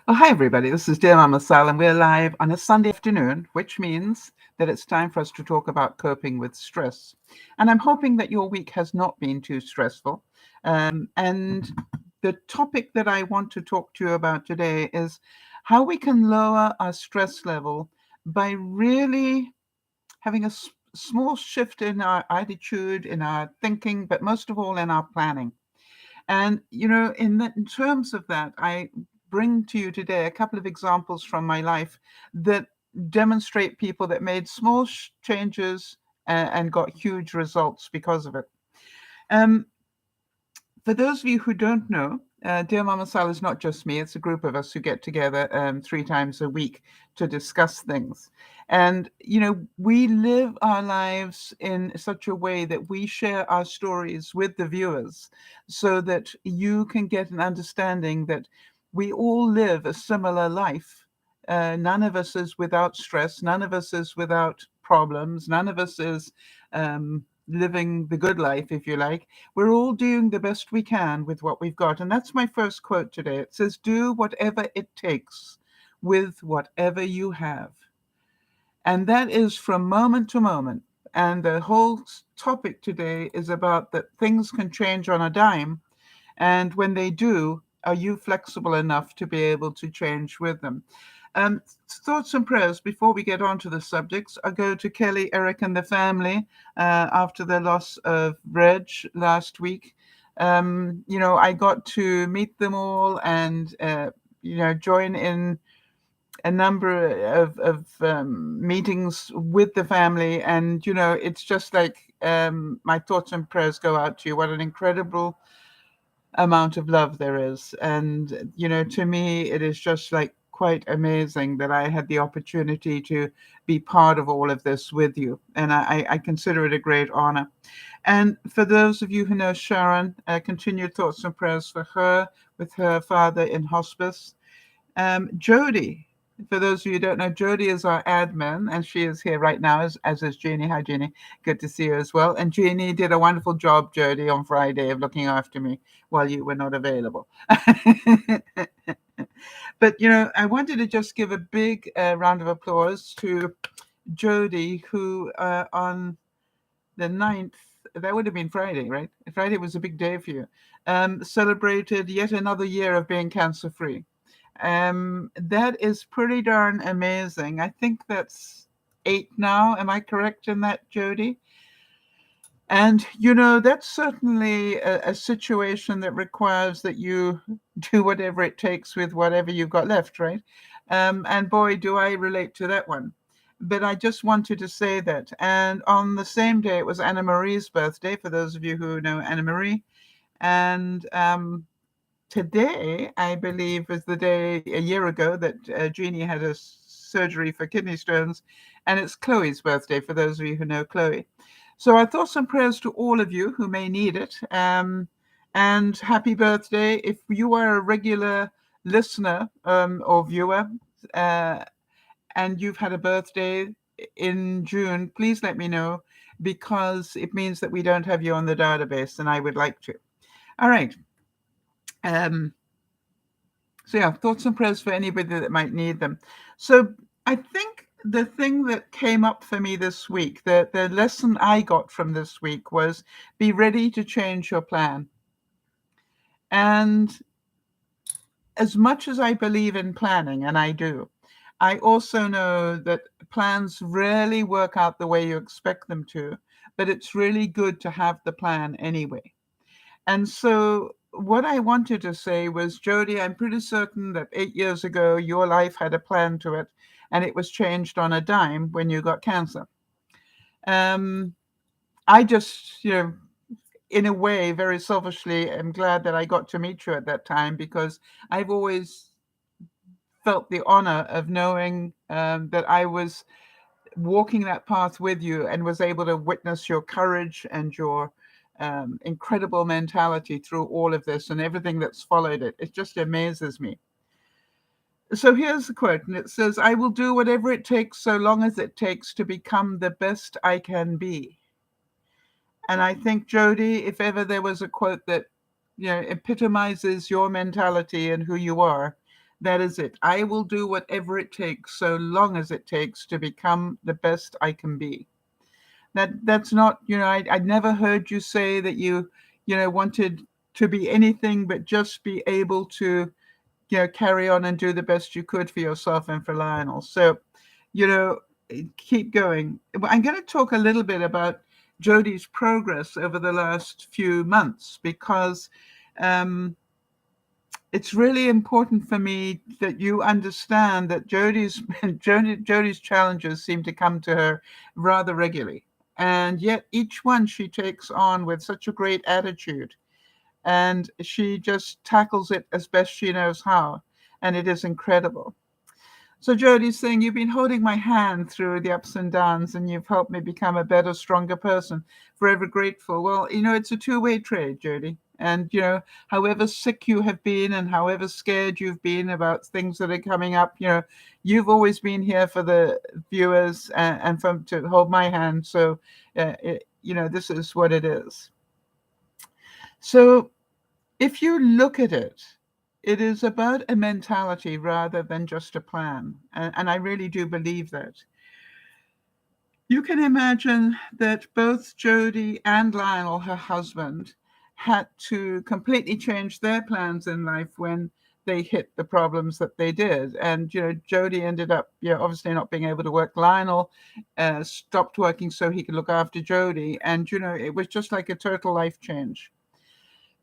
Oh, hi, everybody. This is DearMamaSal, and we're live on a Sunday afternoon, which means that it's time for us to talk about coping with stress. And I'm hoping that your week has not been too stressful. And the topic that I want to talk to you about today is how we can lower our stress level by really having a small shift in our attitude, in our thinking, but most of all in our planning. And, in terms of that, I bring to you today a couple of examples from my life that demonstrate people that made small changes and got huge results because of it. Um, for those of you who don't know, Dear Mama Sal is not just me, it's a group of us who get together 3 times a week to discuss things. And, we live our lives in such a way that we share our stories with the viewers so that you can get an understanding that we all live a similar life. None of us is without stress, none of us is without problems, none of us is living the good life, if you like. We're all doing the best we can with what we've got. And that's my first quote today. It says, do whatever it takes with whatever you have. And that is from moment to moment. And the whole topic today is about that things can change on a dime. And when they do, are you flexible enough to be able to change with them? Thoughts and prayers before we get on to the subjects. I go to Kelly, Eric, and the family after the loss of Reg last week. I got to meet them all and, join in a number of meetings with the family. And, it's just like my thoughts and prayers go out to you. What an incredible amount of love there is. And, to me, it is just like quite amazing that I had the opportunity to be part of all of this with you. And I consider it a great honor. And for those of you who know Sharon, continued thoughts and prayers for her with her father in hospice. Jody, for those of you who don't know, Jody is our admin, and she is here right now, as is Jeannie. Hi, Jeannie. Good to see you as well. And Jeannie did a wonderful job, Jody, on Friday of looking after me while you were not available. But, I wanted to just give a big round of applause to Jody, who on the 9th, that would have been Friday, right? Friday was a big day for you, celebrated yet another year of being cancer-free. That is pretty darn amazing. I think that's 8 now. Am I correct in that, Jody? And, that's certainly a situation that requires that you do whatever it takes with whatever you've got left, right? And boy, do I relate to that one. But I just wanted to say that. And on the same day, it was Anna Marie's birthday, for those of you who know Anna Marie. And today, I believe, is the day a year ago that Jeannie had a surgery for kidney stones, and it's Chloe's birthday, for those of you who know Chloe. So our thoughts and prayers to all of you who may need it, and happy birthday. If you are a regular listener or viewer, uh, and you've had a birthday in June, please let me know, because it means that we don't have you on the database, and I would like to. All right. Um, So yeah, thoughts and prayers for anybody that might need them. So I think the thing that came up for me this week, the lesson I got from this week was be ready to change your plan. And as much as I believe in planning, and I do, I also know that plans rarely work out the way you expect them to, but it's really good to have the plan anyway. And so what I wanted to say was, Jody, I'm pretty certain that 8 years ago, your life had a plan to it, and it was changed on a dime when you got cancer. Um, I just, in a way, very selfishly, am glad that I got to meet you at that time, because I've always felt the honor of knowing that I was walking that path with you and was able to witness your courage and your incredible mentality through all of this and everything that's followed it. It just amazes me. So here's the quote, and it says, I will do whatever it takes so long as it takes to become the best I can be. And I think, Jody, if ever there was a quote that, epitomizes your mentality and who you are, That is it. I will do whatever it takes, so long as it takes, to become the best I can be. That's not, I never heard you say that you wanted to be anything but just be able to, carry on and do the best you could for yourself and for Lionel. So, you know, keep going. I'm going to talk a little bit about Jodie's progress over the last few months, because it's really important for me that you understand that Jodie's challenges seem to come to her rather regularly. And yet each one she takes on with such a great attitude, and she just tackles it as best she knows how. And it is incredible. So Jodie's saying, you've been holding my hand through the ups and downs, and you've helped me become a better, stronger person. Forever grateful. Well, it's a two-way trade, Jodie. And, however sick you have been and however scared you've been about things that are coming up, you've always been here for the viewers and to hold my hand. So, this is what it is. So if you look at it, it is about a mentality rather than just a plan. And I really do believe that. You can imagine that both Jodie and Lionel, her husband, had to completely change their plans in life when they hit the problems that they did. And, Jodie ended up, obviously not being able to work. Lionel stopped working so he could look after Jodie. And, it was just like a total life change.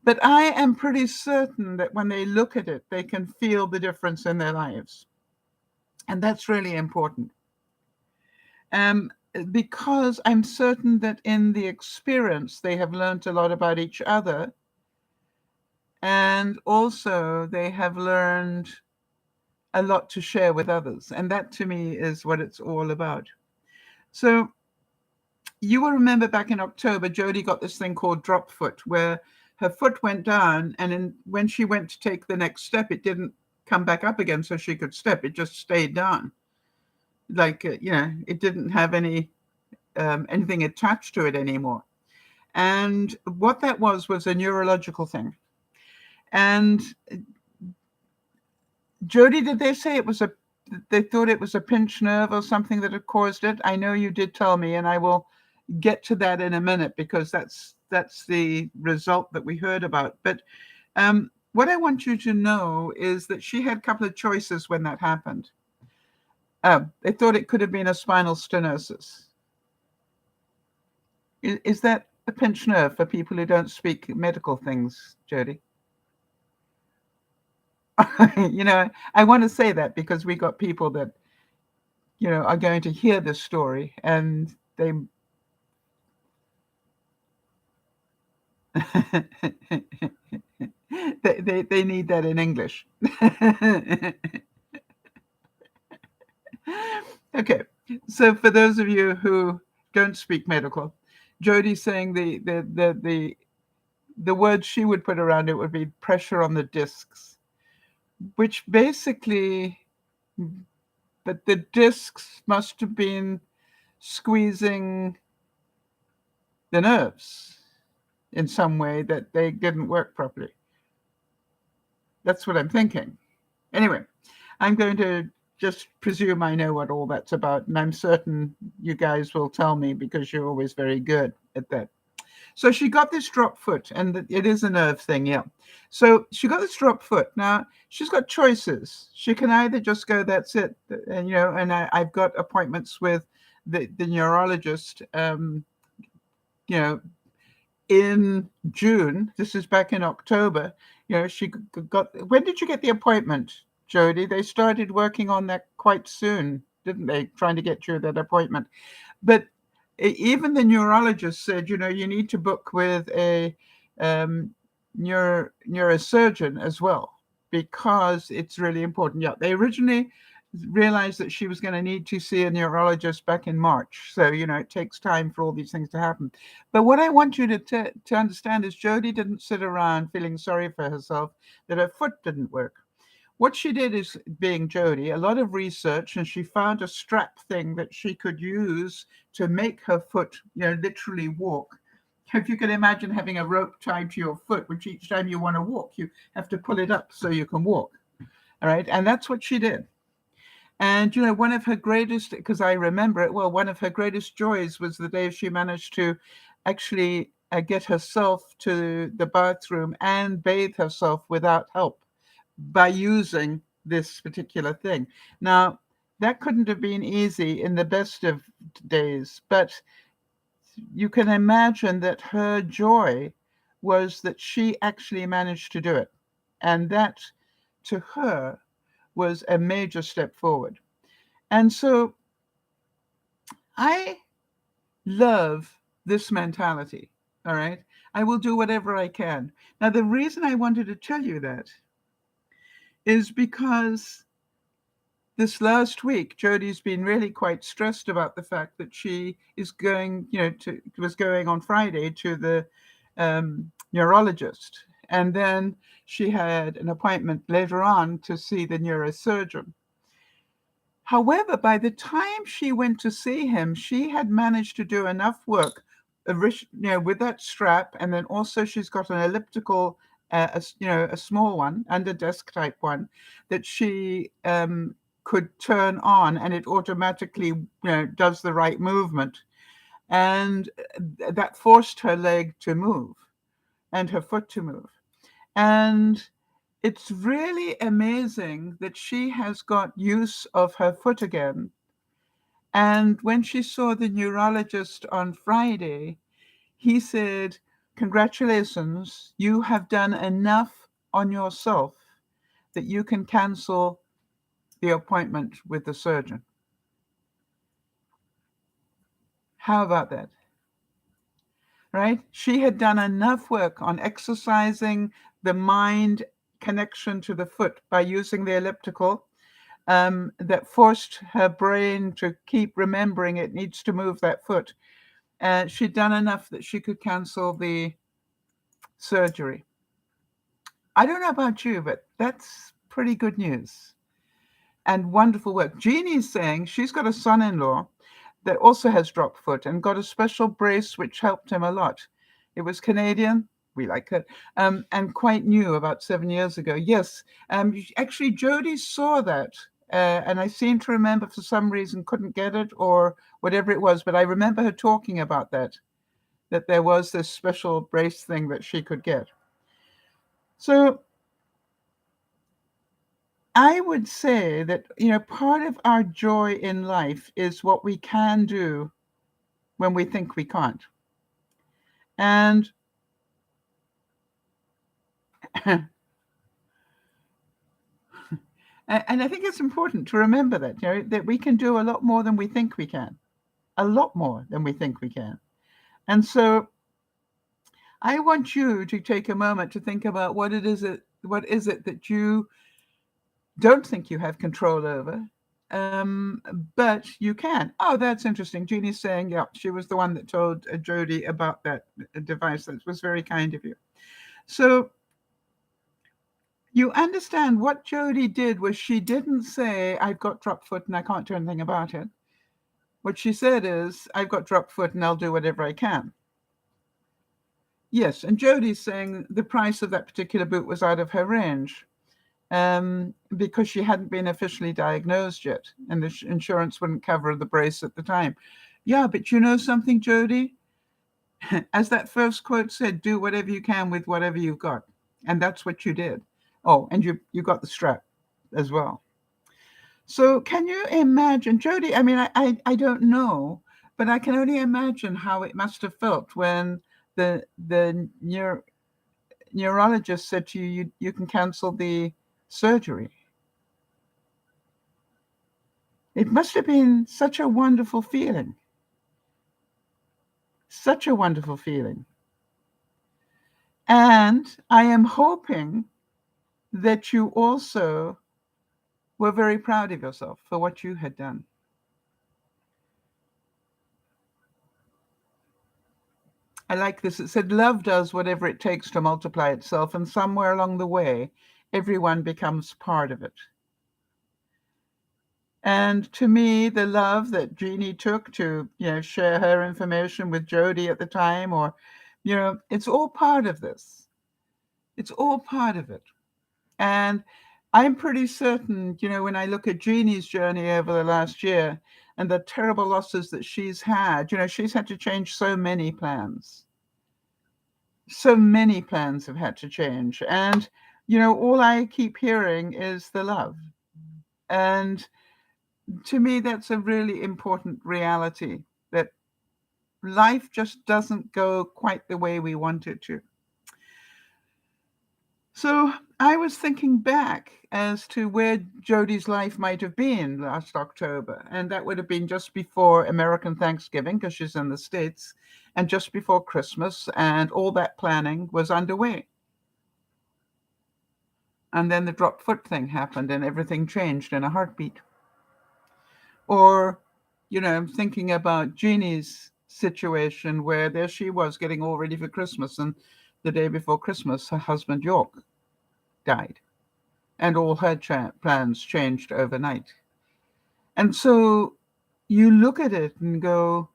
But I am pretty certain that when they look at it, they can feel the difference in their lives. And that's really important. Because I'm certain that in the experience, they have learned a lot about each other. And also they have learned a lot to share with others. And that to me is what it's all about. So you will remember back in October, Jodie got this thing called drop foot, where her foot went down, and when she went to take the next step, it didn't come back up again so she could step. It just stayed down. Like, it didn't have anything attached to it anymore. And what that was a neurological thing. And Jodie, did they say they thought it was a pinched nerve or something that had caused it? I know you did tell me, and I will get to that in a minute, because that's the result that we heard about. But what I want you to know is that she had a couple of choices when that happened. They thought it could have been a spinal stenosis. Is that a pinched nerve for people who don't speak medical things, Jodie? I want to say that because we got people that, are going to hear this story, and they they need that in English. Okay, so for those of you who don't speak medical, Jodie's saying the word she would put around it would be pressure on the discs, which basically, but the discs must have been squeezing the nerves in some way that they didn't work properly. That's what I'm thinking. Anyway, I'm going to just presume I know what all that's about, and I'm certain you guys will tell me, because you're always very good at that. So she got this drop foot, and it is a nerve thing, yeah. So she got this drop foot. Now, she's got choices. She can either just go, that's it, and, I've got appointments with the neurologist, in June. This is back in October. She got, when did you get the appointment, Jodie? They started working on that quite soon, didn't they? Trying to get you that appointment. But even the neurologist said, you need to book with a neurosurgeon as well, because it's really important. Yeah, they originally realized that she was going to need to see a neurologist back in March. So, it takes time for all these things to happen. But what I want you to understand is Jodie didn't sit around feeling sorry for herself that her foot didn't work. What she did is, being Jodie, a lot of research, and she found a strap thing that she could use to make her foot, literally walk. If you can imagine having a rope tied to your foot, which each time you want to walk, you have to pull it up so you can walk. All right. And that's what she did. And, one of her greatest, because I remember it well, one of her greatest joys was the day she managed to actually get herself to the bathroom and bathe herself without help by using this particular thing. Now, that couldn't have been easy in the best of days, but you can imagine that her joy was that she actually managed to do it. And that, to her, was a major step forward. And so I love this mentality. All right. I will do whatever I can. Now, the reason I wanted to tell you that is because this last week, Jodie's been really quite stressed about the fact that she is going, was going on Friday to the neurologist. And then she had an appointment later on to see the neurosurgeon. However, by the time she went to see him, she had managed to do enough work, with that strap, and then also she's got an elliptical, a small one, under desk type one, that she could turn on, and it automatically, does the right movement, and that forced her leg to move, and her foot to move, and it's really amazing that she has got use of her foot again. And when she saw the neurologist on Friday, he said, "Congratulations, you have done enough on yourself that you can cancel the appointment with the surgeon." How about that? Right? She had done enough work on exercising the mind connection to the foot by using the elliptical, that forced her brain to keep remembering it needs to move that foot. She'd done enough that she could cancel the surgery. I don't know about you, but that's pretty good news and wonderful work. Jeannie's saying she's got a son-in-law that also has dropped foot and got a special brace which helped him a lot. It was Canadian. We like it. And quite new, about 7 years ago. Yes. Actually, Jodie saw that. And I seem to remember, for some reason, couldn't get it or whatever it was. But I remember her talking about that there was this special brace thing that she could get. So I would say that, part of our joy in life is what we can do when we think we can't. And and I think it's important to remember that, that we can do a lot more than we think we can. A lot more than we think we can. And so I want you to take a moment to think about what is it that you don't think you have control over, but you can. Oh, that's interesting. Jeannie's saying, yeah, she was the one that told Jodie about that device. That was very kind of you. So you understand what Jodie did was she didn't say, "I've got drop foot and I can't do anything about it." What she said is, "I've got drop foot and I'll do whatever I can." Yes, and Jodie's saying the price of that particular boot was out of her range, because she hadn't been officially diagnosed yet, and the insurance wouldn't cover the brace at the time. Yeah, but you know something, Jodie? As that first quote said, do whatever you can with whatever you've got. And that's what you did. Oh, and you got the strap as well. So can you imagine, Jodie? I mean, I don't know, but I can only imagine how it must have felt when the neurologist said to you, you can cancel the surgery. It must have been such a wonderful feeling. Such a wonderful feeling. And I am hoping that you also were very proud of yourself for what you had done. I like this. It said, love does whatever it takes to multiply itself, and somewhere along the way, everyone becomes part of it. And to me, the love that Jeannie took to, share her information with Jodie at the time, or, it's all part of this. It's all part of it. And I'm pretty certain, when I look at Jeannie's journey over the last year and the terrible losses that she's had, she's had to change so many plans. So many plans have had to change. And, all I keep hearing is the love. And to me, that's a really important reality, that life just doesn't go quite the way we want it to. So I was thinking back as to where Jodi's life might have been last October, and that would have been just before American Thanksgiving, because she's in the States, and just before Christmas, and all that planning was underway. And then the drop foot thing happened, and everything changed in a heartbeat. Or, thinking about Jeannie's situation, where there she was getting all ready for Christmas, and the day before Christmas, her husband York died. And all her plans changed overnight. And so you look at it and go,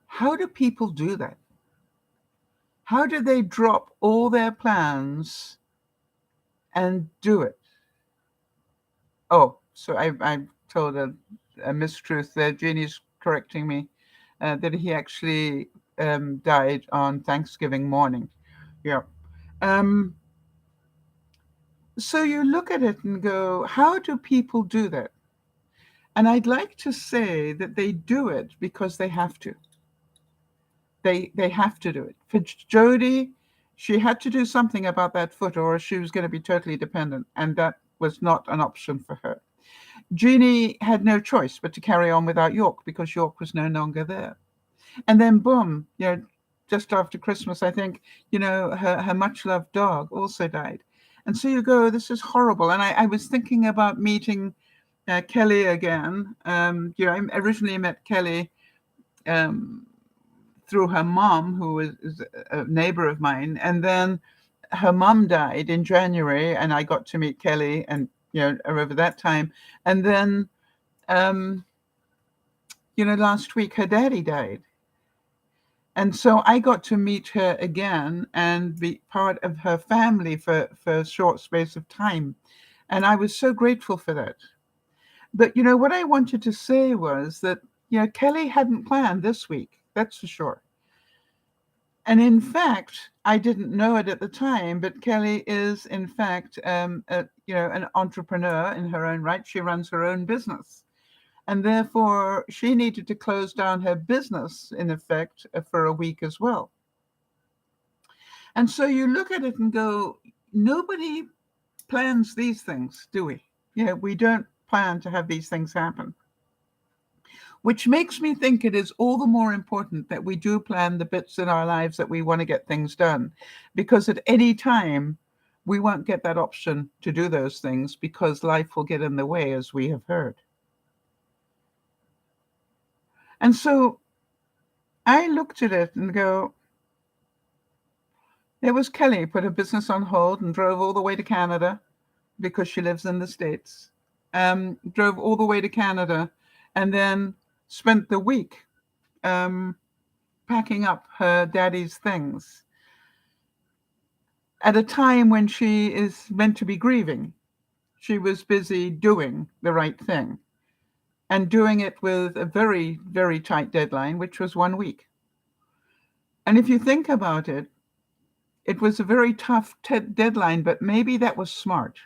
how do people do that? How do they drop all their plans and do it? Oh, so I told a mistruth there. Jeannie's correcting me, that he actually died on Thanksgiving morning. Yeah. So you look at it and go, how do people do that? And I'd like to say that they do it because they have to. They have to do it. For Jodi, she had to do something about that foot, or she was going to be totally dependent, and that was not an option for her. Jeannie had no choice but to carry on without York, because York was no longer there. And then boom, just after Christmas, I think, her much-loved dog also died. And so you go, this is horrible. And I was thinking about meeting Kelly again. I originally met Kelly through her mom, who is a neighbor of mine. And then her mom died in January, and I got to meet Kelly, and, over that time. And then, last week her daddy died. And so I got to meet her again and be part of her family for a short space of time. And I was so grateful for that. But, what I wanted to say was that, Kelly hadn't planned this week, that's for sure. And in fact, I didn't know it at the time, but Kelly is, in fact, an entrepreneur in her own right. She runs her own business. And therefore, she needed to close down her business, in effect, for a week as well. And so you look at it and go, nobody plans these things, do we? We don't plan to have these things happen. Which makes me think it is all the more important that we do plan the bits in our lives that we want to get things done. Because at any time, we won't get that option to do those things, because life will get in the way, as we have heard. And so I looked at it and go, there was Kelly, put her business on hold and drove all the way to Canada, because she lives in the States. Drove all the way to Canada, and then spent the week packing up her daddy's things at a time when she is meant to be grieving. She was busy doing the right thing, and doing it with a very, very tight deadline, which was 1 week. And if you think about it, it was a very tough deadline, but maybe that was smart.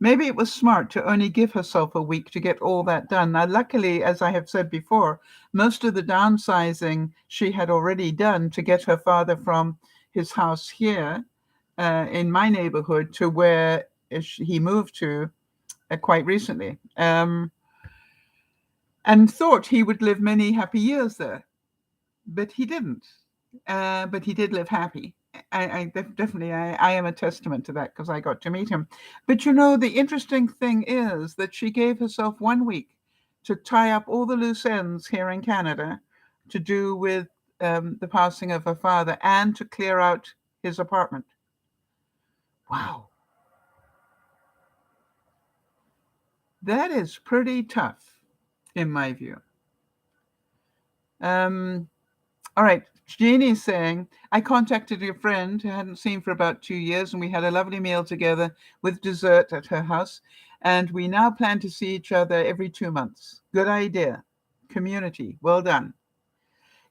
Maybe it was smart to only give herself a week to get all that done. Now, luckily, as I have said before, most of the downsizing she had already done to get her father from his house here in my neighborhood to where he moved to quite recently, and thought he would live many happy years there. But he didn't. But he did live happy. I definitely am a testament to that, because I got to meet him. But the interesting thing is that she gave herself 1 week to tie up all the loose ends here in Canada, to do with the passing of her father, and to clear out his apartment. Wow. That is pretty tough, in my view. All right. Jeannie's saying, I contacted a friend who I hadn't seen for about 2 years, and we had a lovely meal together with dessert at her house. And we now plan to see each other every 2 months. Good idea. Community. Well done.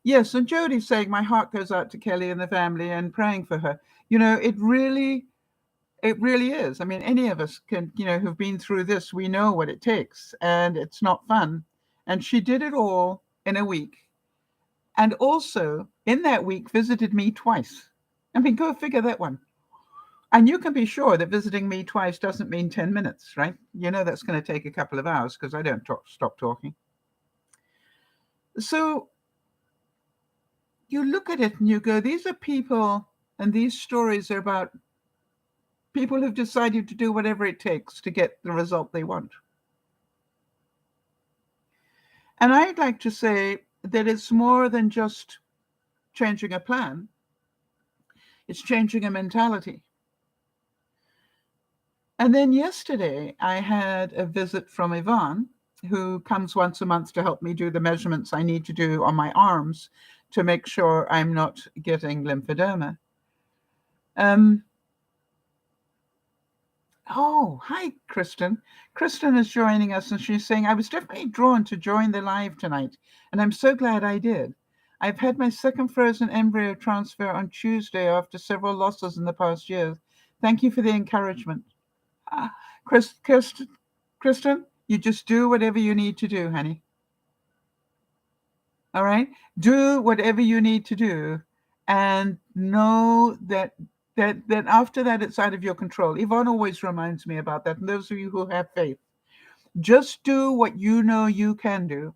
Yes, and Jody's saying, my heart goes out to Kelly and the family and praying for her. It really is. I mean, any of us can, who've been through this, we know what it takes, and it's not fun. And she did it all in a week. And also, in that week, visited me twice. I mean, go figure that one. And you can be sure that visiting me twice doesn't mean 10 minutes, right? That's going to take a couple of hours because I don't stop talking. So you look at it and you go, these are people, and these stories are about people who've decided to do whatever it takes to get the result they want. And I'd like to say that it's more than just changing a plan. It's changing a mentality. And then yesterday, I had a visit from Yvonne, who comes once a month to help me do the measurements I need to do on my arms to make sure I'm not getting lymphedema. Oh, hi, Kristen. Kristen is joining us, and she's saying, I was definitely drawn to join the live tonight, and I'm so glad I did. I've had my second frozen embryo transfer on Tuesday after several losses in the past years. Thank you for the encouragement. Kristen, you just do whatever you need to do, honey. All right? Do whatever you need to do, and know that after that, it's out of your control. Yvonne always reminds me about that. And those of you who have faith, just do what you know you can do.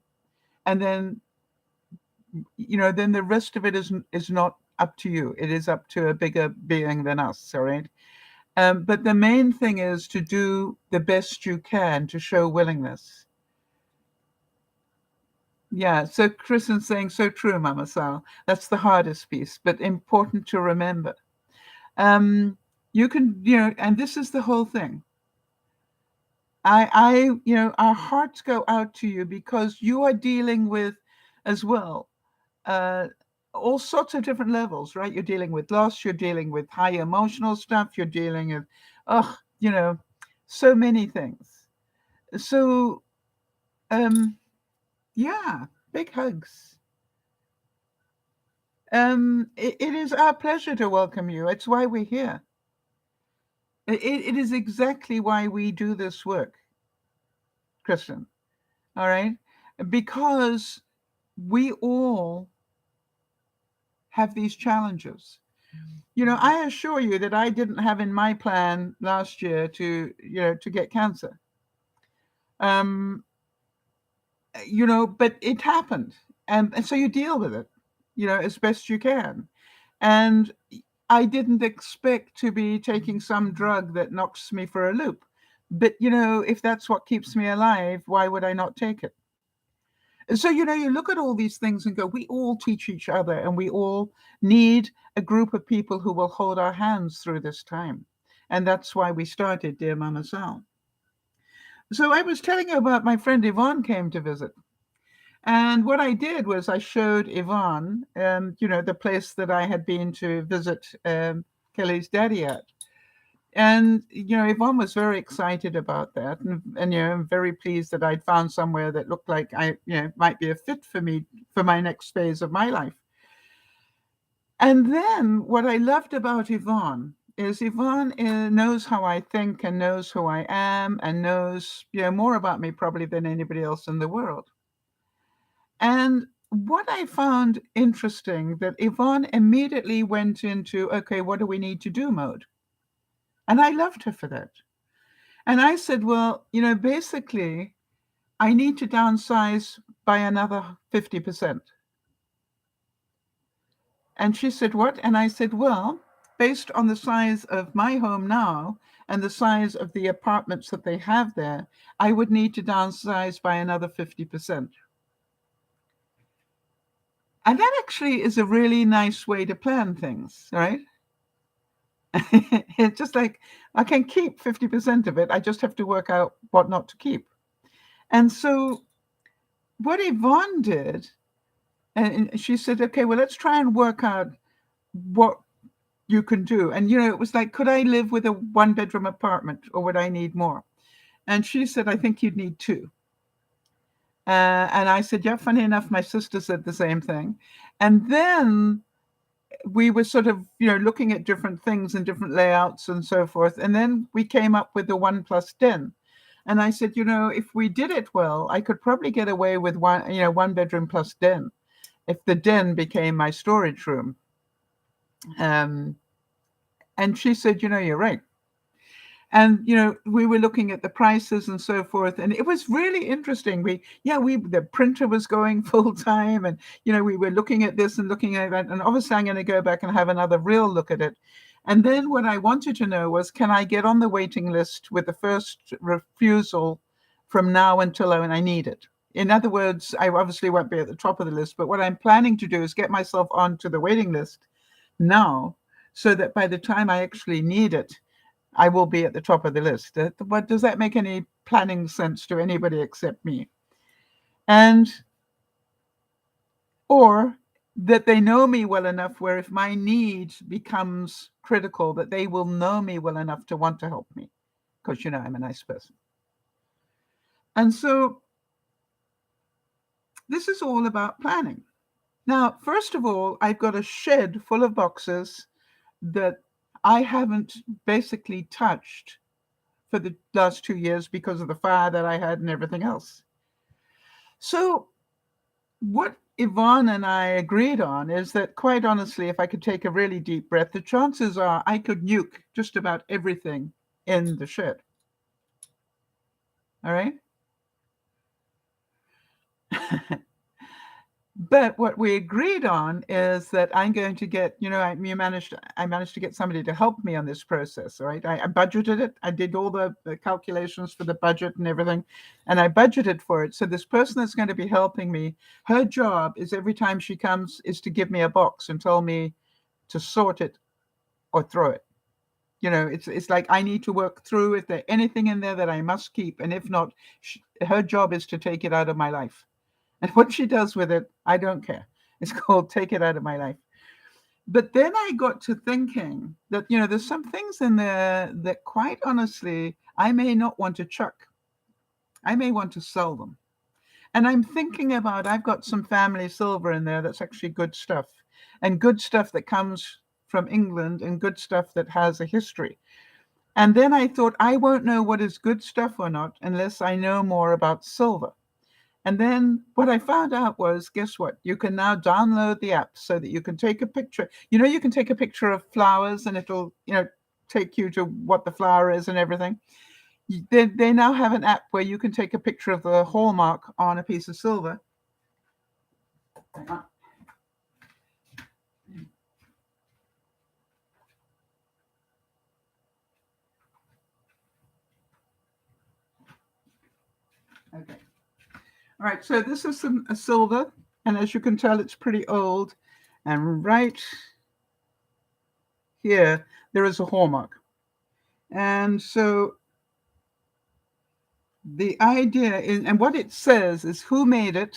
And then, then the rest of it is not up to you. It is up to a bigger being than us, all right? But the main thing is to do the best you can to show willingness. Yeah, so Kristen's saying, so true, Mama Sal. That's the hardest piece, but important to remember. You can, and this is the whole thing. Our hearts go out to you because you are dealing with, as well, all sorts of different levels, right? You're dealing with loss, you're dealing with high emotional stuff, you're dealing with, so many things. So, yeah, big hugs. It is our pleasure to welcome you. It's why we're here. It is exactly why we do this work, Kristen. All right? Because we all have these challenges. I assure you that I didn't have in my plan last year to get cancer. But it happened. And so you deal with it, as best you can. And I didn't expect to be taking some drug that knocks me for a loop. But, if that's what keeps me alive, why would I not take it? And so, you look at all these things and go, we all teach each other, and we all need a group of people who will hold our hands through this time. And that's why we started Dear Mama Sal. So I was telling you about my friend Yvonne came to visit. And what I did was I showed Yvonne, the place that I had been to visit Kelly's daddy at. And, Yvonne was very excited about that. And I'm very pleased that I'd found somewhere that looked like might be a fit for me for my next phase of my life. And then what I loved about Yvonne is Yvonne knows how I think and knows who I am and knows, more about me probably than anybody else in the world. And what I found interesting that Yvonne immediately went into, okay, what do we need to do mode? And I loved her for that. And I said, well, basically, I need to downsize by another 50%. And she said, what? And I said, well, based on the size of my home now and the size of the apartments that they have there, I would need to downsize by another 50%. And that actually is a really nice way to plan things, right? It's just like, I can keep 50% of it. I just have to work out what not to keep. And so what Yvonne did, And she said, okay, well, let's try and work out what you can do. And, it was like, could I live with a 1-bedroom apartment, or would I need more? And she said, I think you'd need 2. And I said, yeah, funny enough, my sister said the same thing. And then we were sort of, looking at different things and different layouts and so forth. And then we came up with the 1+ den. And I said, if we did it well, I could probably get away with 1-bedroom plus den, if the den became my storage room. And she said, you're right. And, we were looking at the prices and so forth. And it was really interesting. The printer was going full time, and, we were looking at this and looking at that. And obviously I'm going to go back and have another real look at it. And then what I wanted to know was, can I get on the waiting list with the first refusal from now until when I need it? In other words, I obviously won't be at the top of the list, but what I'm planning to do is get myself onto the waiting list now, so that by the time I actually need it, I will be at the top of the list. But does that make any planning sense to anybody except me? Or that they know me well enough where if my need becomes critical, that they will know me well enough to want to help me, because, I'm a nice person. And so this is all about planning. Now, first of all, I've got a shed full of boxes that I haven't basically touched for the last 2 years because of the fire that I had and everything else. So what Yvonne and I agreed on is that, quite honestly, if I could take a really deep breath, the chances are I could nuke just about everything in the shed. All right? But what we agreed on is that I'm going to get, I managed to get somebody to help me on this process, right? I budgeted it. I did all the calculations for the budget and everything, and I budgeted for it. So this person that's going to be helping me, her job is every time she comes is to give me a box and tell me to sort it or throw it. It's like I need to work through if there's anything in there that I must keep, and if not, her job is to take it out of my life. And what she does with it, I don't care. It's called take it out of my life. But then I got to thinking that, there's some things in there that, quite honestly, I may not want to chuck. I may want to sell them. And I'm thinking about, I've got some family silver in there that's actually good stuff, and good stuff that comes from England, and good stuff that has a history. And then I thought, I won't know what is good stuff or not unless I know more about silver. And then what I found out was, guess what? You can now download the app so that you can take a picture. You can take a picture of flowers and it'll, take you to what the flower is and everything. They now have an app where you can take a picture of the hallmark on a piece of silver. Okay. All right, so this is a silver, and as you can tell, it's pretty old. And right here, there is a hallmark. And so the idea is, and what it says is who made it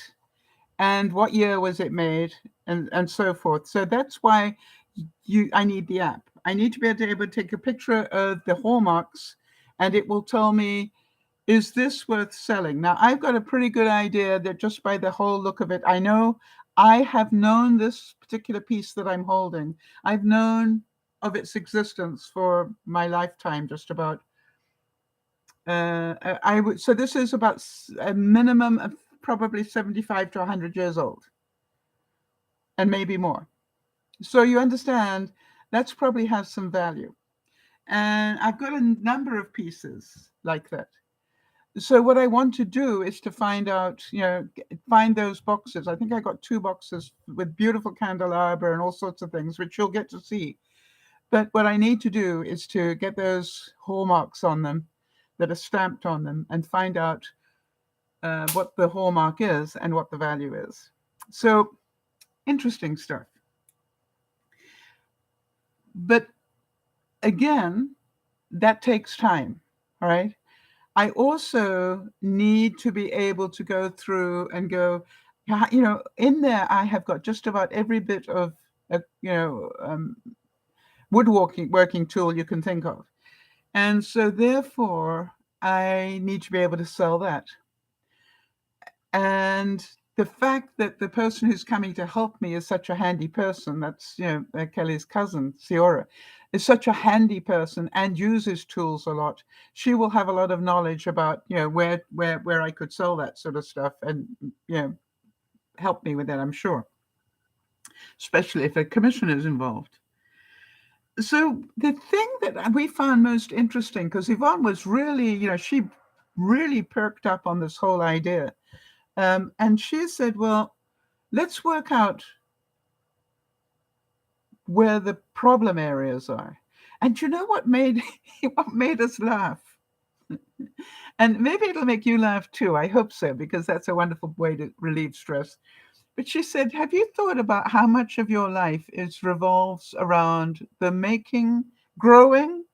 and what year was it made, and so forth. So that's why I need the app. I need to be able to take a picture of the hallmarks, and it will tell me, is this worth selling? Now, I've got a pretty good idea that just by the whole look of it, I have known this particular piece that I'm holding. I've known of its existence for my lifetime, just about. So this is about a minimum of probably 75 to 100 years old, and maybe more. So you understand, that's probably has some value. And I've got a number of pieces like that. So what I want to do is to find out, find those boxes. I think I got 2 boxes with beautiful candelabra and all sorts of things, which you'll get to see. But what I need to do is to get those hallmarks on them that are stamped on them, and find out what the hallmark is and what the value is. So interesting stuff. But again, that takes time, all right? I also need to be able to go through and go, in there I have got just about every bit of, woodworking working tool you can think of. And so therefore, I need to be able to sell that. And the fact that the person who's coming to help me is such a handy person, that's, Kelly's cousin, Ciora, is such a handy person and uses tools a lot. She will have a lot of knowledge about, where I could sell that sort of stuff and, help me with that, I'm sure, especially if a commission is involved. So the thing that we found most interesting, because Yvonne was really, she really perked up on this whole idea. And she said, well, let's work out where the problem areas are. And you know what made what made us laugh? And maybe it'll make you laugh too. I hope so, because that's a wonderful way to relieve stress. But she said, have you thought about how much of your life revolves around the growing,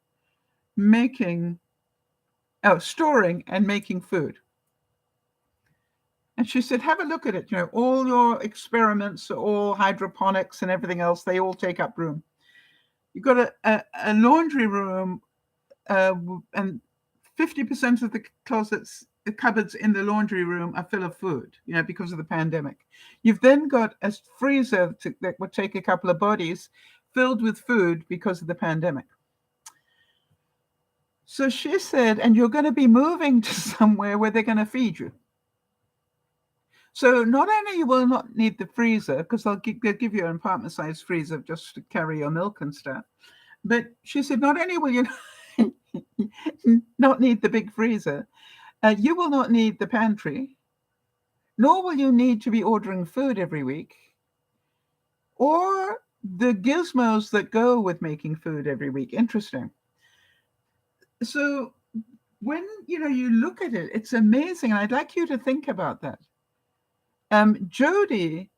storing and making food? And she said, have a look at it. All your experiments, all hydroponics and everything else, they all take up room. You've got a laundry room, and 50% of the cupboards in the laundry room are full of food, because of the pandemic. You've then got a freezer that would take a couple of bodies filled with food because of the pandemic. So she said, and you're going to be moving to somewhere where they're going to feed you. So not only you will not need the freezer, because they'll give you an apartment-sized freezer just to carry your milk and stuff, but she said not only will you not need the big freezer, you will not need the pantry, nor will you need to be ordering food every week, or the gizmos that go with making food every week. Interesting. So when you look at it, it's amazing, and I'd like you to think about that. Jody,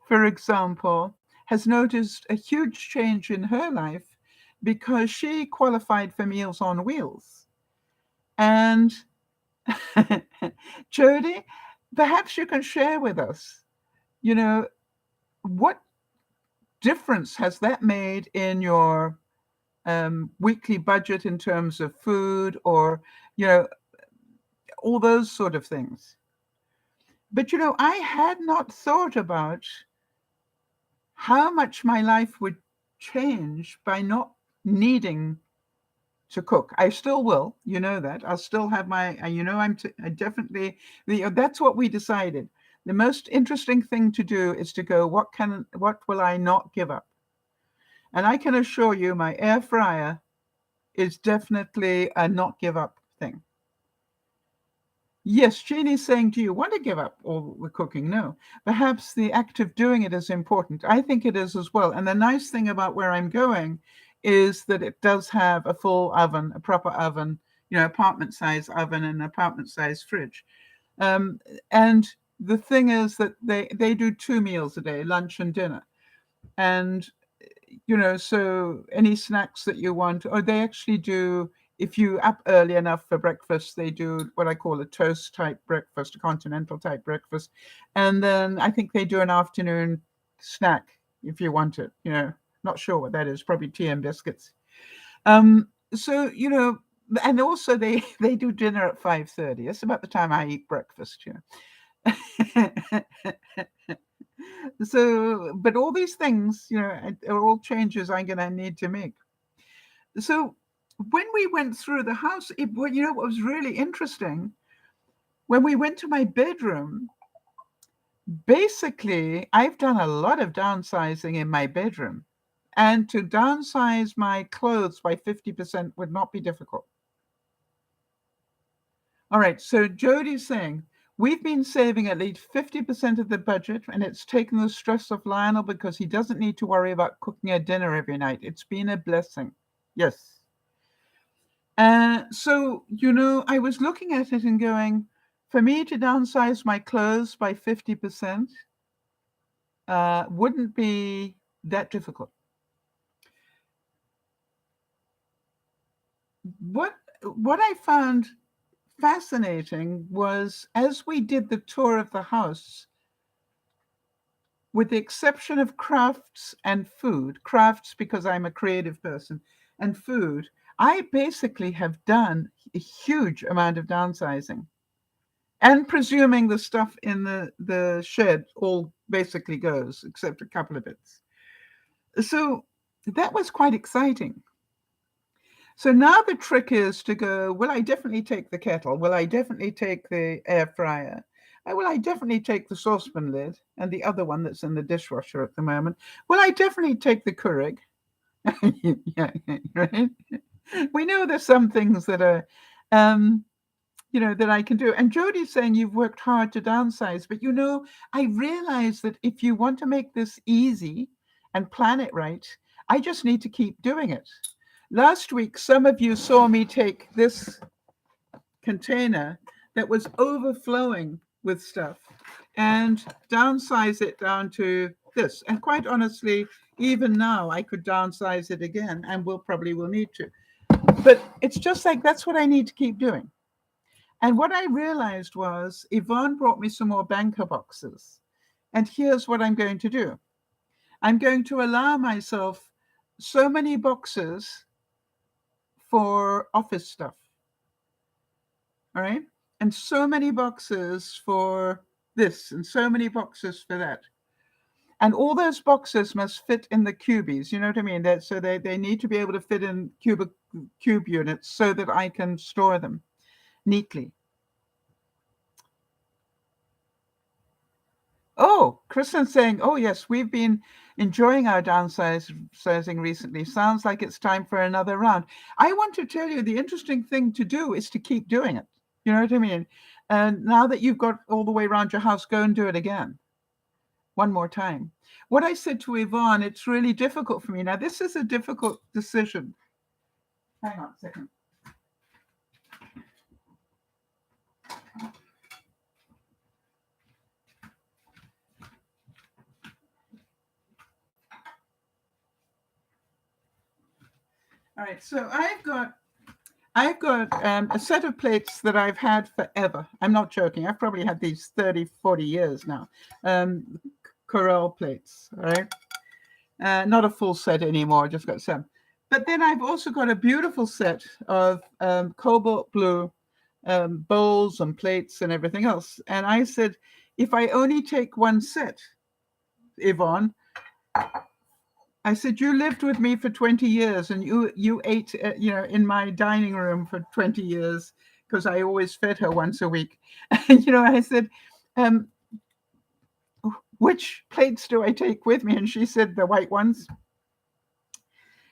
for example, has noticed a huge change in her life because she qualified for Meals on Wheels. And Jody, perhaps you can share with us, what difference has that made in your weekly budget in terms of food or, all those sort of things. But, I had not thought about how much my life would change by not needing to cook. I still will, that. I'll still have my, I definitely, that's what we decided. The most interesting thing to do is to go, what will I not give up? And I can assure you my air fryer is definitely a not give up thing. Yes, Jeannie's saying, do you want to give up all the cooking? No. Perhaps the act of doing it is important. I think it is as well. And the nice thing about where I'm going is that it does have a full oven, a proper oven, apartment-size oven and apartment-size fridge. And the thing is that they do 2 meals a day, lunch and dinner. And, so any snacks that you want, or they actually do, if you up early enough for breakfast, they do what I call a toast type breakfast, a continental type breakfast. And then I think they do an afternoon snack if you want it, not sure what that is, probably tea and biscuits. So, and also they do dinner at 5:30. That's about the time I eat breakfast, So, but all these things, are all changes I'm going to need to make. So when we went through the house, what was really interesting, when we went to my bedroom, basically, I've done a lot of downsizing in my bedroom. And to downsize my clothes by 50% would not be difficult. All right, so Jody's saying, we've been saving at least 50% of the budget, and it's taken the stress off Lionel because he doesn't need to worry about cooking a dinner every night. It's been a blessing. Yes. So, I was looking at it and going, for me to downsize my clothes by 50% wouldn't be that difficult. What I found fascinating was, as we did the tour of the house, with the exception of crafts and food, crafts because I'm a creative person, and food, I basically have done a huge amount of downsizing. And presuming the stuff in the shed all basically goes, except a couple of bits. So that was quite exciting. So now the trick is to go, will I definitely take the kettle? Will I definitely take the air fryer? Will I definitely take the saucepan lid and the other one that's in the dishwasher at the moment? Will I definitely take the Keurig? Yeah, right. We know there's some things that are, that I can do. And Jodie's saying you've worked hard to downsize, but I realize that if you want to make this easy and plan it right, I just need to keep doing it. Last week, some of you saw me take this container that was overflowing with stuff and downsize it down to this. And quite honestly, even now I could downsize it again and probably will need to. But it's just like, that's what I need to keep doing. And what I realized was Yvonne brought me some more banker boxes. And here's what I'm going to do. I'm going to allow myself so many boxes for office stuff. All right. And so many boxes for this and so many boxes for that. And all those boxes must fit in the cubies. You know what I mean? So they need to be able to fit in cube units so that I can store them neatly. Oh, Kristen's saying, oh, yes, we've been enjoying our downsizing recently. Sounds like it's time for another round. I want to tell you the interesting thing to do is to keep doing it. You know what I mean? And now that you've got all the way around your house, go and do it again. One more time. What I said to Yvonne, it's really difficult for me. Now, this is a difficult decision. Hang on a second. All right, so I've got a set of plates that I've had forever. I'm not joking. I've probably had these 30, 40 years now. Corel plates, all right? Not a full set anymore, just got some. But then I've also got a beautiful set of cobalt blue bowls and plates and everything else. And I said, if I only take one set, Yvonne, I said, you lived with me for 20 years and you ate, in my dining room for 20 years because I always fed her once a week. And, I said, which plates do I take with me? And she said, the white ones.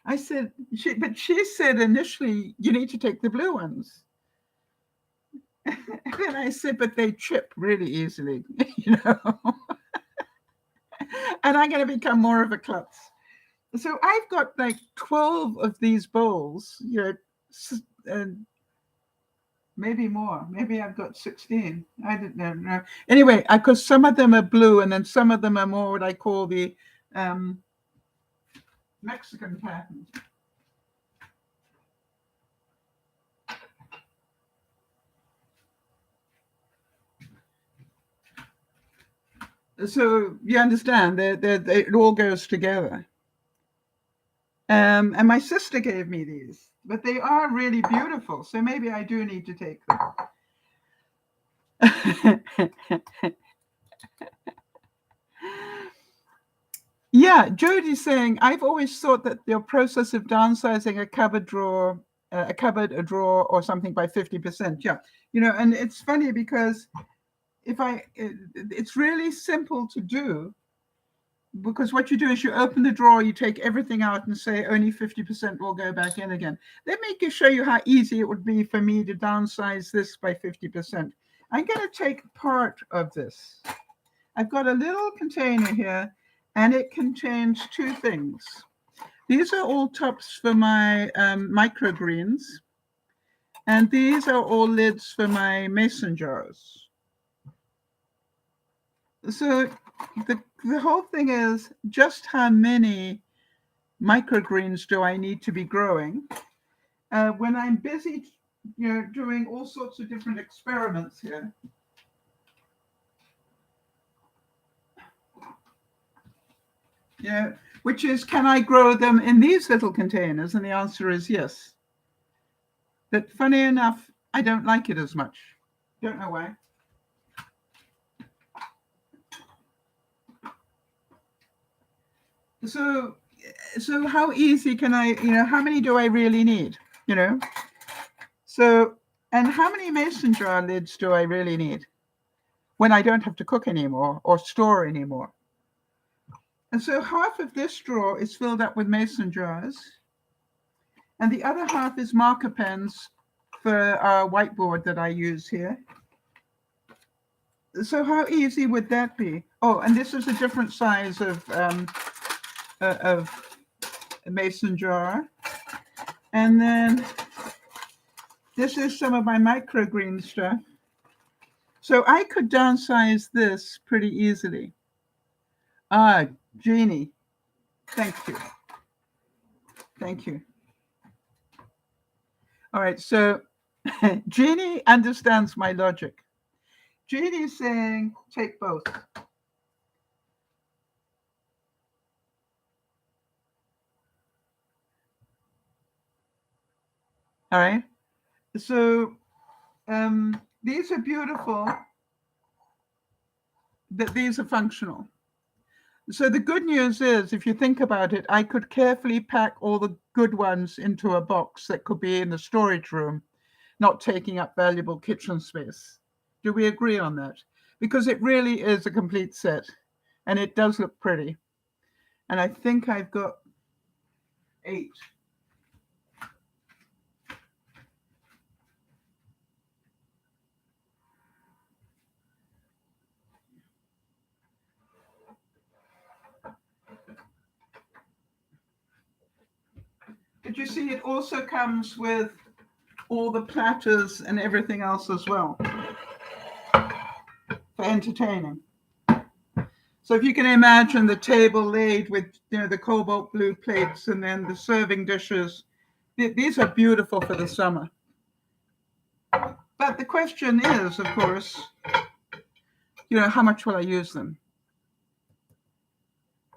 I said, but she said initially, you need to take the blue ones. And then I said, but they chip really easily, and I'm going to become more of a klutz. So I've got like 12 of these bowls, maybe more. Maybe I've got 16. I don't know. Anyway, because some of them are blue and then some of them are more what I call the Mexican pattern. So you understand, it all goes together. And my sister gave me these, but they are really beautiful. So maybe I do need to take them. Yeah, Jodie's saying, I've always thought that the process of downsizing a cupboard, a drawer, or something by 50%. Yeah, and it's funny because it's really simple to do. Because what you do is you open the drawer, you take everything out and say only 50% will go back in again. Let me show you how easy it would be for me to downsize this by 50%. I'm going to take part of this. I've got a little container here and it contains two things. These are all tops for my microgreens. And these are all lids for my mason jars. So the whole thing is just how many microgreens do I need to be growing when I'm busy, doing all sorts of different experiments here. You know, which is, can I grow them in these little containers? And the answer is yes. But funny enough, I don't like it as much. Don't know why. So how easy can I, how many do I really need? So, and how many mason jar lids do I really need when I don't have to cook anymore or store anymore? And so half of this drawer is filled up with mason jars, and the other half is marker pens for our whiteboard that I use here. So how easy would that be? Oh, and this is a different size of a mason jar. And then this is some of my microgreen stuff. So I could downsize this pretty easily. Ah, Jeannie, thank you. Thank you. All right, so Jeannie understands my logic. Jeannie's saying take both. All right, so these are beautiful, but these are functional. So the good news is, if you think about it, I could carefully pack all the good ones into a box that could be in the storage room, not taking up valuable kitchen space. Do we agree on that? Because it really is a complete set, and it does look pretty. And I think I've got 8. But you see, it also comes with all the platters and everything else as well for entertaining. So if you can imagine the table laid with the cobalt blue plates and then the serving dishes, these are beautiful for the summer. But the question is, of course, how much will I use them?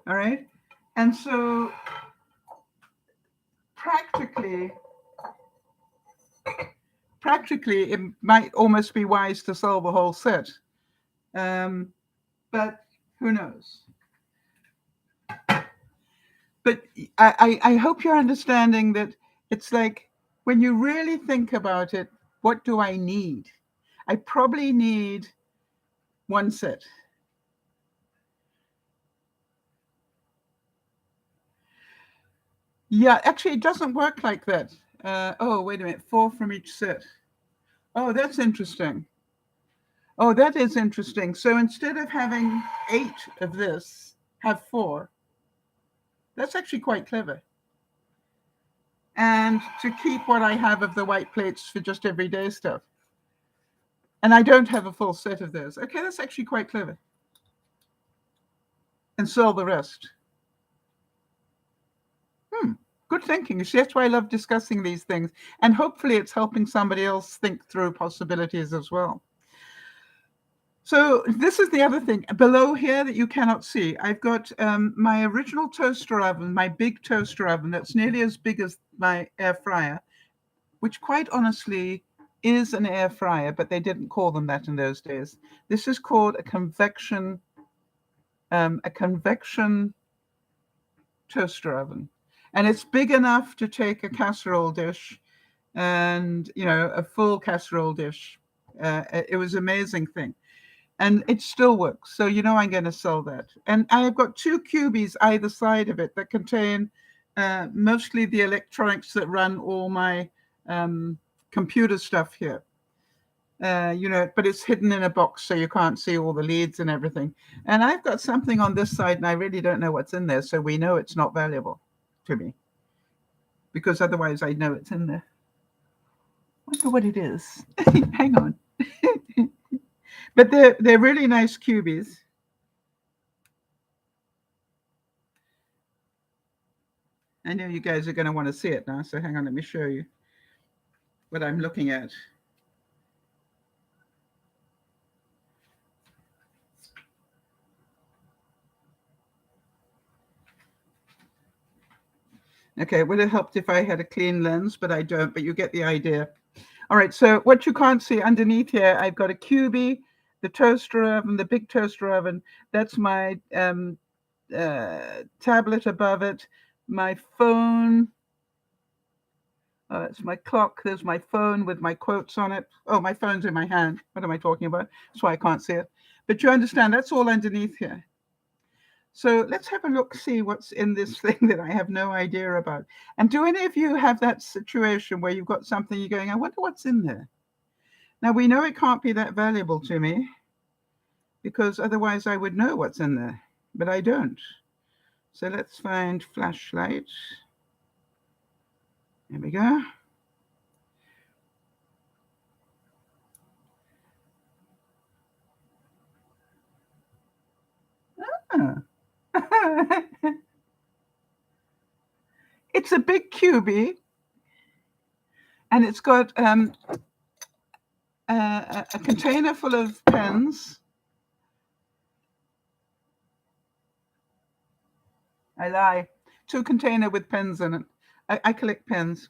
All right. And so practically, it might almost be wise to sell the whole set. But who knows? But I hope you're understanding that it's like, when you really think about it, what do I need? I probably need one set. Yeah, actually, it doesn't work like that. Oh, wait a minute, 4 from each set. Oh, that's interesting. Oh, that is interesting. So instead of having 8 of this, have 4. That's actually quite clever. And to keep what I have of the white plates for just everyday stuff. And I don't have a full set of those. Okay, that's actually quite clever. And sell the rest. Good thinking. You see, that's why I love discussing these things. And hopefully it's helping somebody else think through possibilities as well. So this is the other thing. Below here that you cannot see, I've got my original toaster oven, my big toaster oven that's nearly as big as my air fryer, which quite honestly is an air fryer, but they didn't call them that in those days. This is called a convection toaster oven. And it's big enough to take a casserole dish and, a full casserole dish. It was an amazing thing. And it still works. So, I'm going to sell that. And I've got 2 cubies either side of it that contain mostly the electronics that run all my computer stuff here. But it's hidden in a box, so you can't see all the leads and everything. And I've got something on this side, and I really don't know what's in there, so we know it's not valuable to me, because otherwise I know it's in there. I wonder what it is. Hang on. But they're really nice cubies. I know you guys are going to want to see it now, so hang on, let me show you what I'm looking at. Okay, it would have helped if I had a clean lens, but I don't, but you get the idea. All right, so what you can't see underneath here, I've got a cubie, the toaster oven, the big toaster oven. That's my tablet above it, my phone. It's my clock. There's my phone with my quotes on it. Oh, my phone's in my hand. What am I talking about? That's why I can't see it. But you understand, that's all underneath here. So let's have a look, see what's in this thing that I have no idea about. And do any of you have that situation where you've got something you're going, I wonder what's in there? Now, we know it can't be that valuable to me because otherwise I would know what's in there, but I don't. So let's find flashlight. There we go. Ah. It's a big cubie, and it's got a container full of pens. I lie. 2 container with pens in it. I collect pens.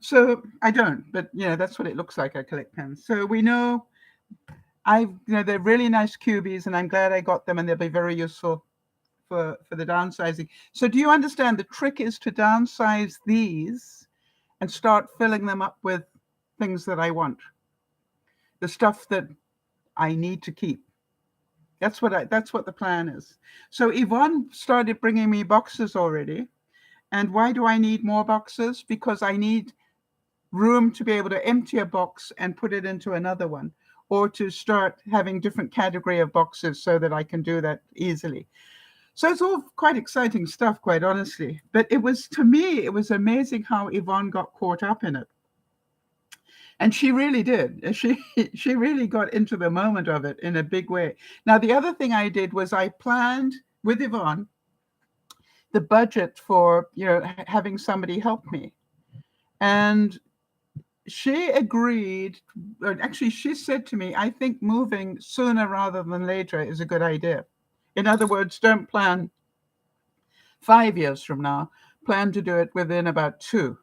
So I don't, but that's what it looks like. I collect pens. So we know they're really nice cubies, and I'm glad I got them, and they'll be very useful for the downsizing. So do you understand the trick is to downsize these and start filling them up with things that I want, the stuff that I need to keep. That's what the plan is. So Yvonne started bringing me boxes already. And why do I need more boxes? Because I need room to be able to empty a box and put it into another one, or to start having different category of boxes so that I can do that easily. So it's all quite exciting stuff, quite honestly. But to me, it was amazing how Yvonne got caught up in it. And she really did. She really got into the moment of it in a big way. Now, the other thing I did was I planned with Yvonne the budget for having somebody help me. And she agreed, or actually she said to me, I think moving sooner rather than later is a good idea. In other words, don't plan 5 years from now, plan to do it within about 2.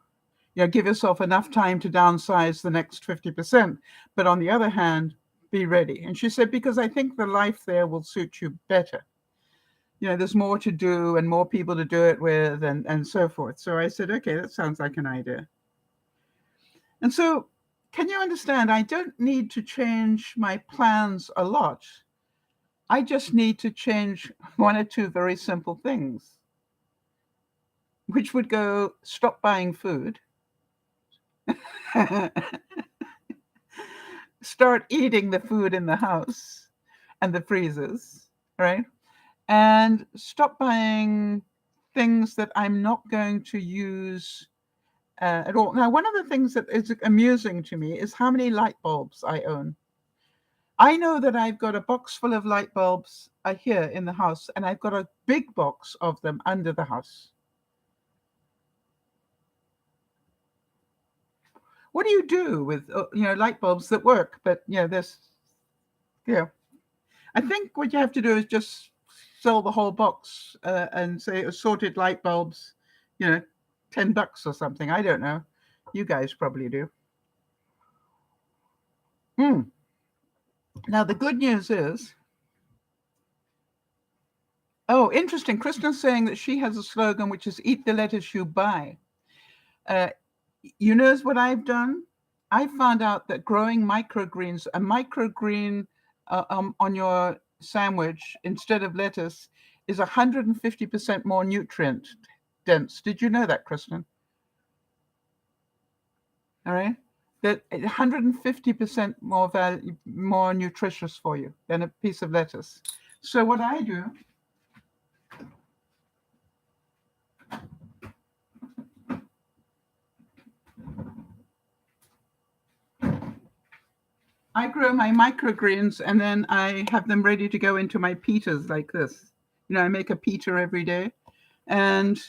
Give yourself enough time to downsize the next 50%. But on the other hand, be ready. And she said, because I think the life there will suit you better. There's more to do and more people to do it with and so forth. So I said, okay, that sounds like an idea. And so can you understand? I don't need to change my plans a lot. I just need to change 1 or 2 very simple things, which would go stop buying food. Start eating the food in the house and the freezers, right? And stop buying things that I'm not going to use at all. Now, one of the things that is amusing to me is how many light bulbs I own. I know that I've got a box full of light bulbs here in the house, and I've got a big box of them under the house. What do you do with light bulbs that work? But this, I think what you have to do is just sell the whole box and say assorted light bulbs, $10 or something. I don't know. You guys probably do. Now the good news is, interesting. Kristen's saying that she has a slogan which is "Eat the lettuce you buy." You know what I've done? I found out that growing microgreens, a microgreen on your sandwich instead of lettuce is 150% more nutrient dense. Did you know that, Kristen? All right. That 150% more nutritious for you than a piece of lettuce. So what I do, I grow my microgreens and then I have them ready to go into my pitas like this. I make a pita every day. And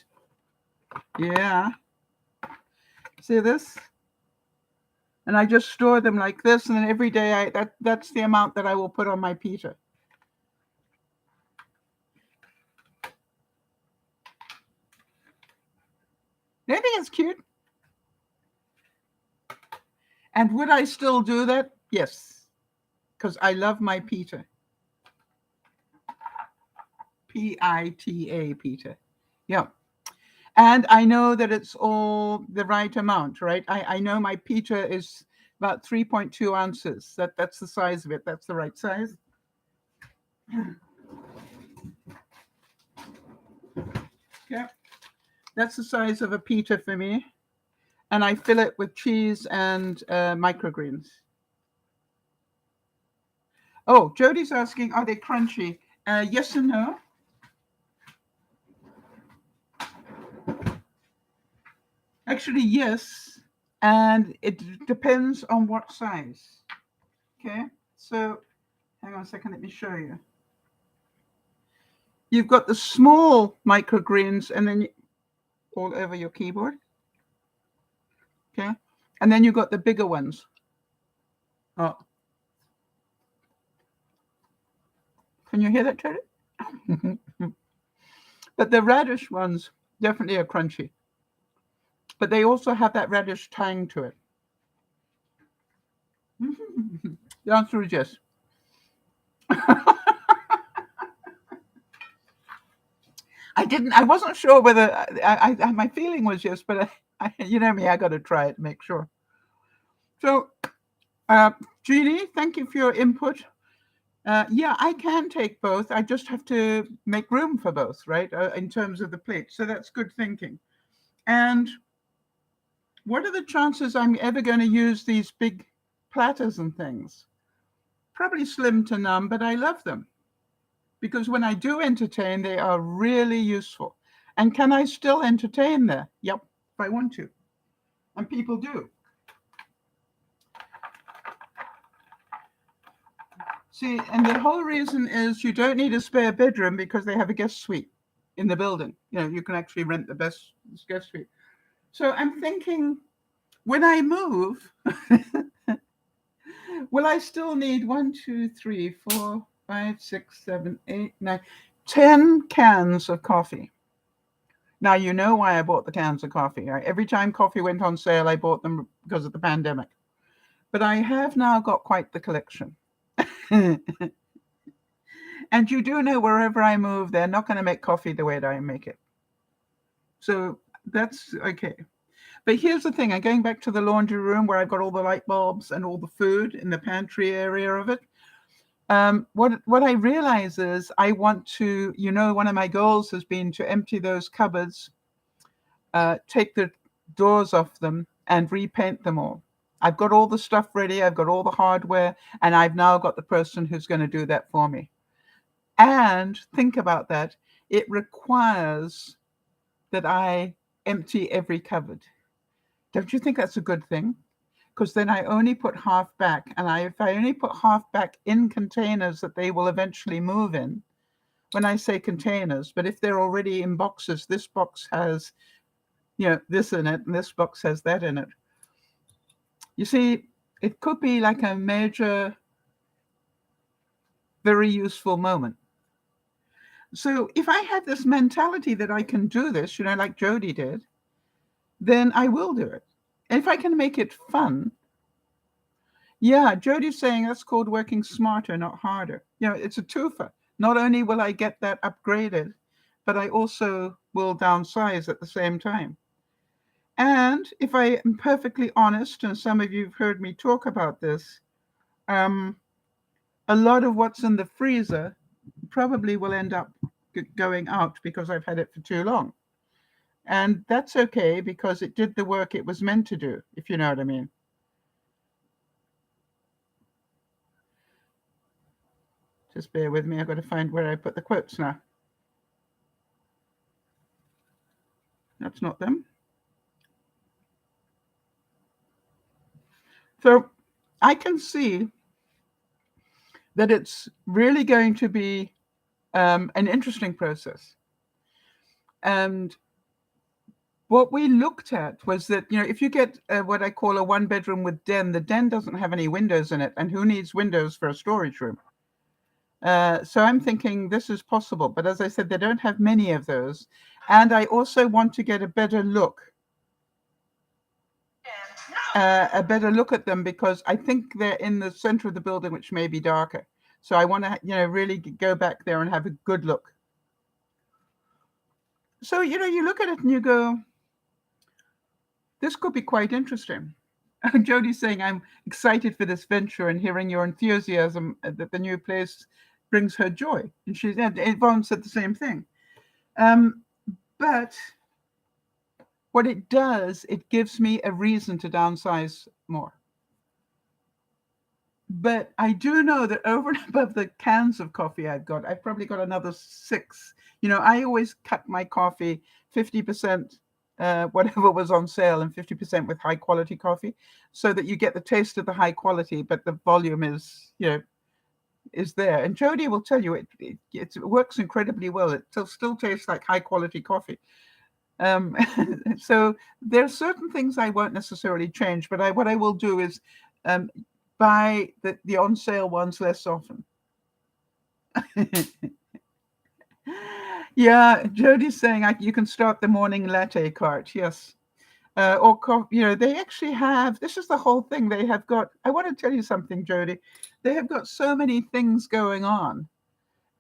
yeah, see this? And I just store them like this. And then every day that's the amount that I will put on my pita. Don't you think it's cute? And would I still do that? Yes, because I love my pita. Pita, pita. Yeah. And I know that it's all the right amount, right? I know my pita is about 3.2 ounces. That's the size of it. That's the right size. Yeah. That's the size of a pita for me. And I fill it with cheese and microgreens. Oh, Jody's asking, are they crunchy? Yes and no. Actually, yes. And it depends on what size. Okay. So hang on a second. Let me show you. You've got the small microgreens and then all over your keyboard. Okay. And then you've got the bigger ones. Oh. Can you hear that, Jody? But the radish ones definitely are crunchy. But they also have that radish tang to it. The answer is yes. I wasn't sure whether my feeling was yes, but you know me, I got to try it, make sure. So, Jeannie, thank you for your input. Yeah, I can take both. I just have to make room for both, right? In terms of the plate. So that's good thinking. And what are the chances I'm ever going to use these big platters and things? Probably slim to none, but I love them. Because when I do entertain, they are really useful. And can I still entertain there? Yep, if I want to. And people do. See, and the whole reason is you don't need a spare bedroom because they have a guest suite in the building. You know, you can actually rent the best guest suite. So I'm thinking, when I move, will I still need 1, 2, 3, 4, 5, 6, 7, 8, 9, 10 cans of coffee? Now, you know why I bought the cans of coffee. Right? Every time coffee went on sale, I bought them because of the pandemic. But I have now got quite the collection. And you do know wherever I move, they're not going to make coffee the way that I make it. So that's okay. But here's the thing. I'm going back to the laundry room where I've got all the light bulbs and all the food in the pantry area of it. What I realize is I want to, you know, one of my goals has been to empty those cupboards, take the doors off them and repaint them all. I've got all the stuff ready. I've got all the hardware, and I've now got the person who's going to do that for me. And think about that. It requires that I empty every cupboard. Don't you think that's a good thing? Because then I only put half back. And if I only put half back in containers that they will eventually move in, when I say containers, but if they're already in boxes, this box has, you know, this in it, and this box has that in it. You see, it could be like a major, very useful moment. So if I had this mentality that I can do this, you know, like Jody did, then I will do it. And if I can make it fun, yeah, Jody's saying that's called working smarter, not harder. You know, it's a twofer. Not only will I get that upgraded, but I also will downsize at the same time. And if I am perfectly honest, and some of you have heard me talk about this, a lot of what's in the freezer probably will end up going out because I've had it for too long. And that's okay because it did the work it was meant to do, if you know what I mean. Just bear with me. I've got to find where I put the quotes now. That's not them. So I can see that it's really going to be an interesting process. And what we looked at was that, you know, if you get what I call a 1-bedroom with den, the den doesn't have any windows in it. And who needs windows for a storage room? So I'm thinking this is possible. But as I said, they don't have many of those. And I also want to get a better look a better look at them, because I think they're in the center of the building, which may be darker. So I want to, really go back there and have a good look. So, you look at it and you go, this could be quite interesting. Jodi's saying, I'm excited for this venture and hearing your enthusiasm that the new place brings her joy. And Yvonne said the same thing. But what it does, it gives me a reason to downsize more. But I do know that over and above the cans of coffee I've probably got another 6. I always cut my coffee 50%, whatever was on sale, and 50% with high quality coffee, so that you get the taste of the high quality, but the volume is there. And Jodi will tell you it works incredibly well. It still tastes like high quality coffee. So there are certain things I won't necessarily change, but what I will do is buy the on sale ones less often. Yeah, Jodi's saying you can start the morning latte cart. Yes. Or they actually have, this is the whole thing. They have got, I want to tell you something, Jodi. They have got so many things going on,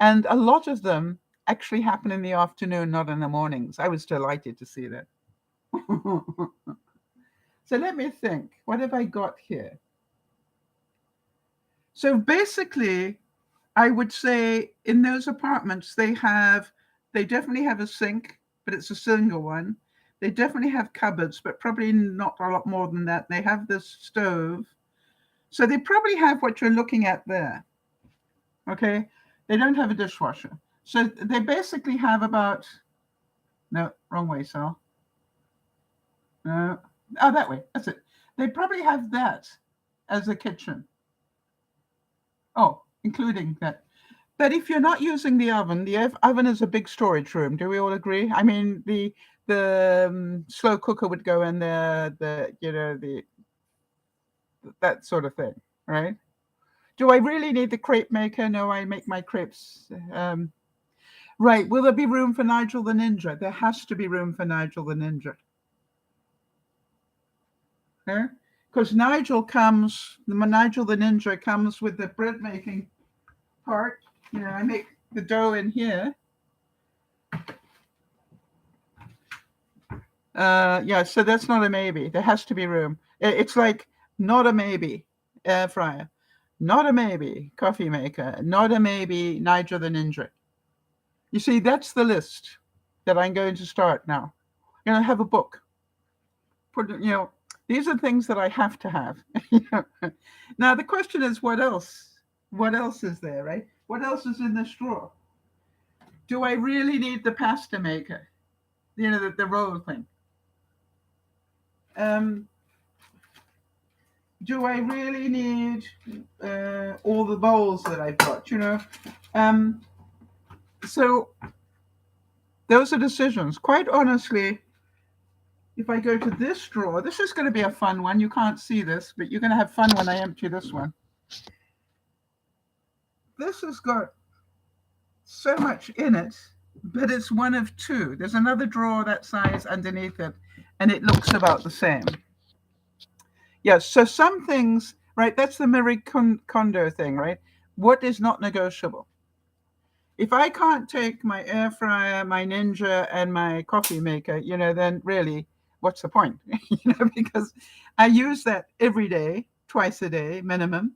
and a lot of them actually happen in the afternoon, not in the mornings. I was delighted to see that. So let me think. What have I got here? So basically, I would say in those apartments, they definitely have a sink, but it's a single one. They definitely have cupboards, but probably not a lot more than that. They have this stove. So they probably have what you're looking at there. Okay? They don't have a dishwasher. So they basically have about, no, wrong way, Sal. No. Oh, that way. That's it. They probably have that as a kitchen. Oh, including that. But if you're not using the oven is a big storage room. Do we all agree? I mean, the slow cooker would go in there, that sort of thing, right? Do I really need the crepe maker? No, I make my crepes. Right. Will there be room for Nigel the Ninja? There has to be room for Nigel the Ninja. Because Nigel the Ninja comes with the bread making part. I make the dough in here. Yeah, so that's not a maybe. There has to be room. It's like not a maybe air fryer, not a maybe coffee maker, not a maybe Nigel the Ninja. You see, that's the list that I'm going to start now. I'm going to have a book. These are things that I have to have. Now the question is, what else? What else is there, right? What else is in this drawer? Do I really need the pasta maker? The roll thing. Do I really need all the bowls that I've got? So those are decisions. Quite honestly, if I go to this drawer, this is going to be a fun one. You can't see this, but you're going to have fun when I empty this one. This has got so much in it, but it's one of 2. There's another drawer that size underneath it, and it looks about the same. Yes, so some things, right, that's the Marie Kondo thing, right? What is not negotiable? If I can't take my air fryer, my Ninja, and my coffee maker, then really, what's the point? Because I use that every day, twice a day, minimum.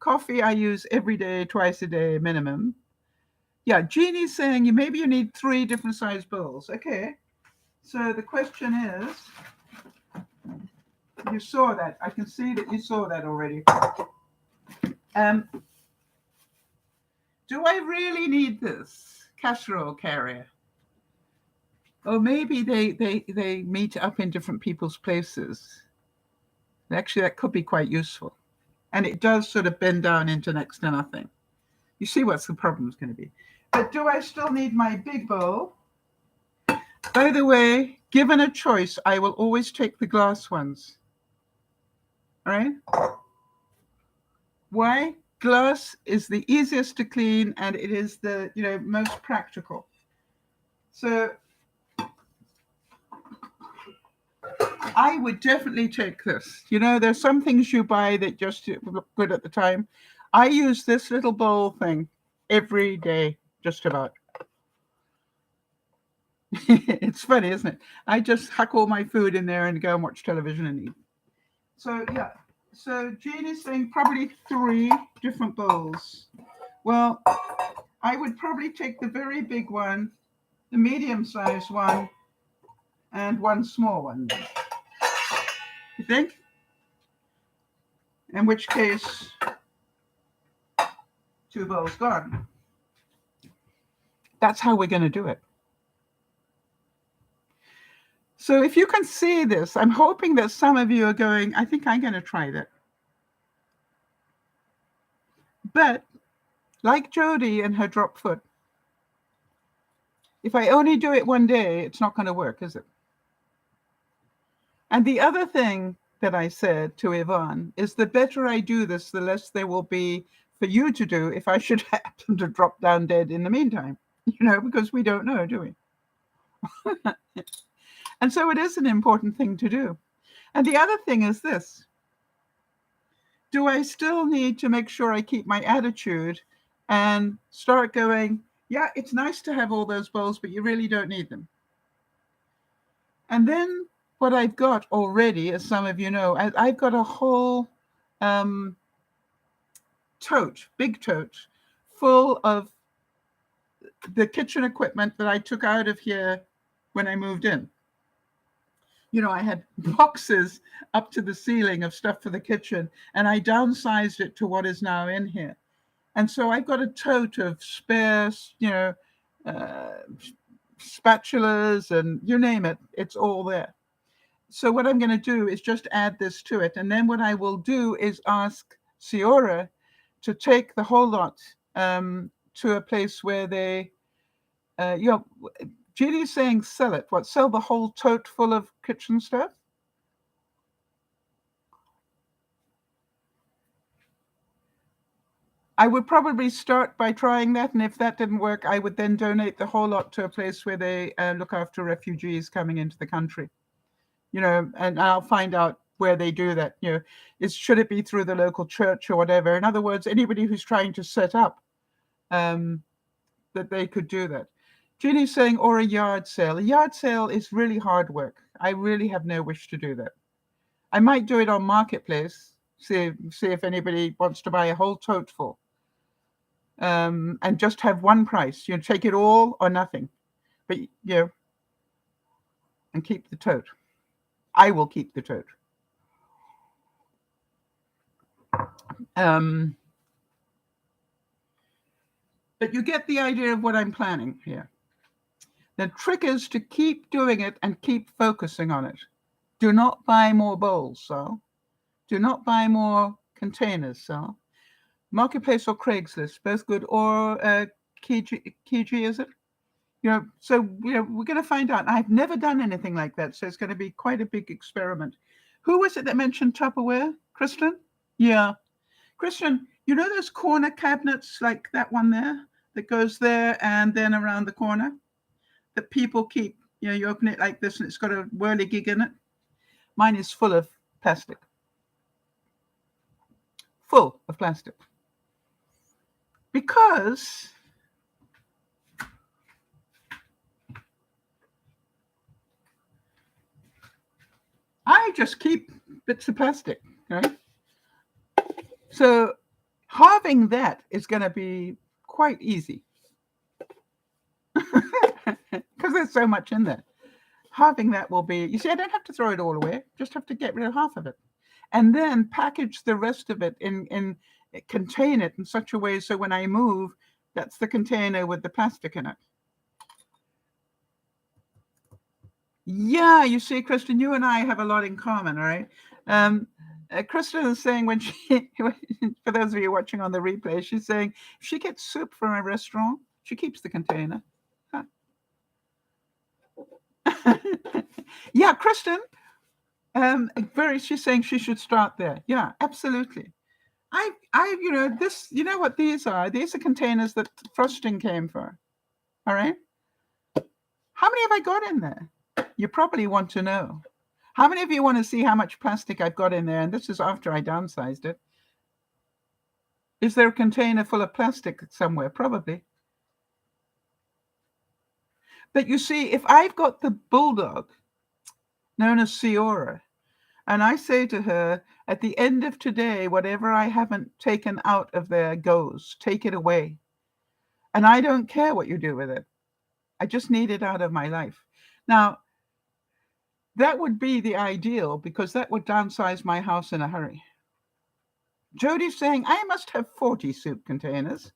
Coffee I use every day, twice a day, minimum. Yeah, Jeannie's saying maybe you need 3 different size bowls. Okay, so the question is, you saw that. I can see that you saw that already. Do I really need this casserole carrier? Or maybe they meet up in different people's places. Actually, that could be quite useful. And it does sort of bend down into next to nothing. You see what's the problem is going to be. But do I still need my big bowl? By the way, given a choice, I will always take the glass ones. All right? Why? Glass is the easiest to clean, and it is the most practical. So I would definitely take this. You know, there's some things you buy that just look good at the time. I use this little bowl thing every day, just about. It's funny, isn't it? I just hack all my food in there and go and watch television and eat. So, yeah. So, Jane is saying probably 3 different bowls. Well, I would probably take the very big one, the medium-sized one, and 1 small one. You think? In which case, 2 bowls gone. That's how we're going to do it. So if you can see this, I'm hoping that some of you are going, I think I'm going to try that. But like Jody and her drop foot, if I only do it one day, it's not going to work, is it? And the other thing that I said to Yvonne is the better I do this, the less there will be for you to do if I should happen to drop down dead in the meantime, because we don't know, do we? And so it is an important thing to do. And the other thing is this. Do I still need to make sure I keep my attitude and start going, yeah, it's nice to have all those bowls, but you really don't need them. And then what I've got already, as some of you know, I've got a whole big tote, full of the kitchen equipment that I took out of here when I moved in. I had boxes up to the ceiling of stuff for the kitchen, and I downsized it to what is now in here. And so I've got a tote of spare, spatulas and you name it, it's all there. So what I'm going to do is just add this to it. And then what I will do is ask Ciora to take the whole lot to a place where they, Judy's saying sell it. What, sell the whole tote full of kitchen stuff? I would probably start by trying that. And if that didn't work, I would then donate the whole lot to a place where they look after refugees coming into the country. And I'll find out where they do that. Should it be through the local church or whatever? In other words, anybody who's trying to set up that they could do that. Ginny's saying, or a yard sale. A yard sale is really hard work. I really have no wish to do that. I might do it on Marketplace, see if anybody wants to buy a whole tote full. And just have one price. Take it all or nothing. But, and keep the tote. I will keep the tote. But you get the idea of what I'm planning here. The trick is to keep doing it and keep focusing on it. Do not buy more bowls, Sal. Do not buy more containers, Sal. Marketplace or Craigslist, both good, or Kijiji, is it? So we're going to find out. I've never done anything like that, so it's going to be quite a big experiment. Who was it that mentioned Tupperware? Kristen? Yeah. Kristen, those corner cabinets like that one there that goes there and then around the corner that people keep? You open it like this and it's got a whirligig in it. Mine is full of plastic. Full of plastic. Because I just keep bits of plastic, right? So halving that is going to be quite easy because there's so much in there. Halving that will be, you see, I don't have to throw it all away, just have to get rid of half of it. And then package the rest of it contain it in such a way so when I move, that's the container with the plastic in it. Yeah, you see, Kristen, you and I have a lot in common, all right? Kristen is saying when she, for those of you watching on the replay, she's saying if she gets soup from a restaurant, she keeps the container. Huh. Yeah, Kristen, she's saying she should start there. Yeah, absolutely. This, what these are? These are containers that frosting came for. All right. How many have I got in there? You probably want to know. How many of you want to see how much plastic I've got in there? And this is after I downsized it. Is there a container full of plastic somewhere? Probably. But you see, if I've got the bulldog known as Ciora, and I say to her, at the end of today, whatever I haven't taken out of there goes, take it away. And I don't care what you do with it. I just need it out of my life. Now, that would be the ideal because that would downsize my house in a hurry. Jody's saying, I must have 40 soup containers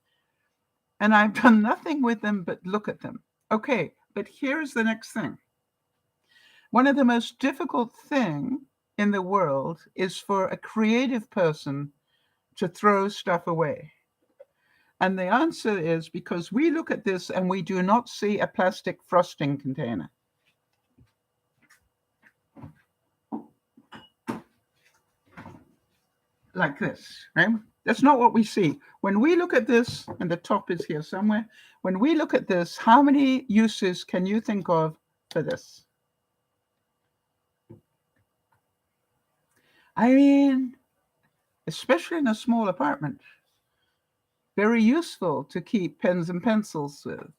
and I've done nothing with them but look at them. Okay, but here's the next thing. One of the most difficult things in the world is for a creative person to throw stuff away. And the answer is because we look at this and we do not see a plastic frosting container. Like this, right? That's not what we see. When we look at this, and the top is here somewhere, when we look at this, how many uses can you think of for this? I mean, especially in a small apartment, very useful to keep pens and pencils with.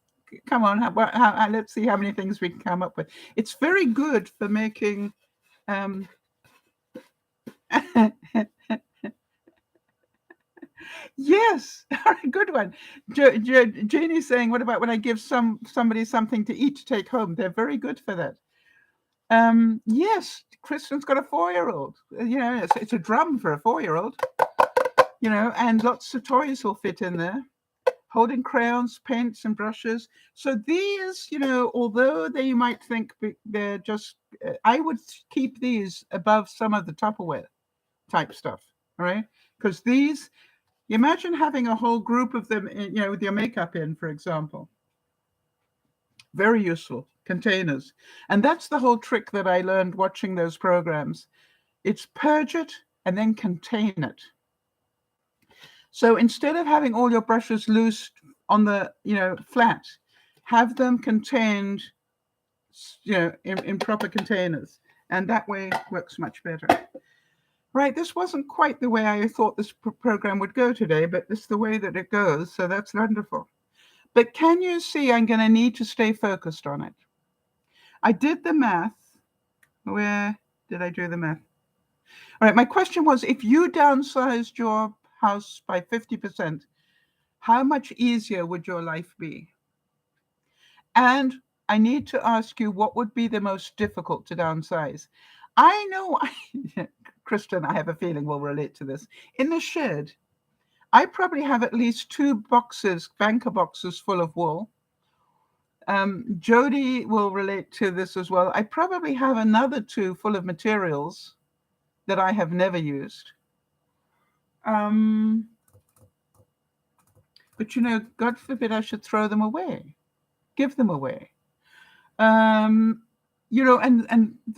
Come on, let's see how many things we can come up with. It's very good for making yes, good one. Janie's saying, what about when I give somebody something to eat to take home? They're very good for that. Yes, Kristen's got a 4-year-old. You know, it's a drum for a 4-year-old. You know, and lots of toys will fit in there. Holding crayons, paints, and brushes. So these, you know, although they might think they're just, I would keep these above some of the Tupperware type stuff, right? Because these, you imagine having a whole group of them, you know, with your makeup in, for example. Very useful containers. And that's the whole trick that I learned watching those programs. It's purge it and then contain it. So instead of having all your brushes loose on the, you know, flat, have them contained, you know, in proper containers. And that way works much better. Right, this wasn't quite the way I thought this program would go today, but it's the way that it goes, so that's wonderful. But can you see I'm going to need to stay focused on it? I did the math. Where did I do the math? All right, my question was, if you downsized your house by 50%, how much easier would your life be? And I need to ask you, what would be the most difficult to downsize? I know, Kristen, I have a feeling will relate to this. In the shed, I probably have at least 2 boxes, banker boxes full of wool. Jody will relate to this as well. I probably have another 2 full of materials that I have never used. But, you know, God forbid I should throw them away, give them away. You know,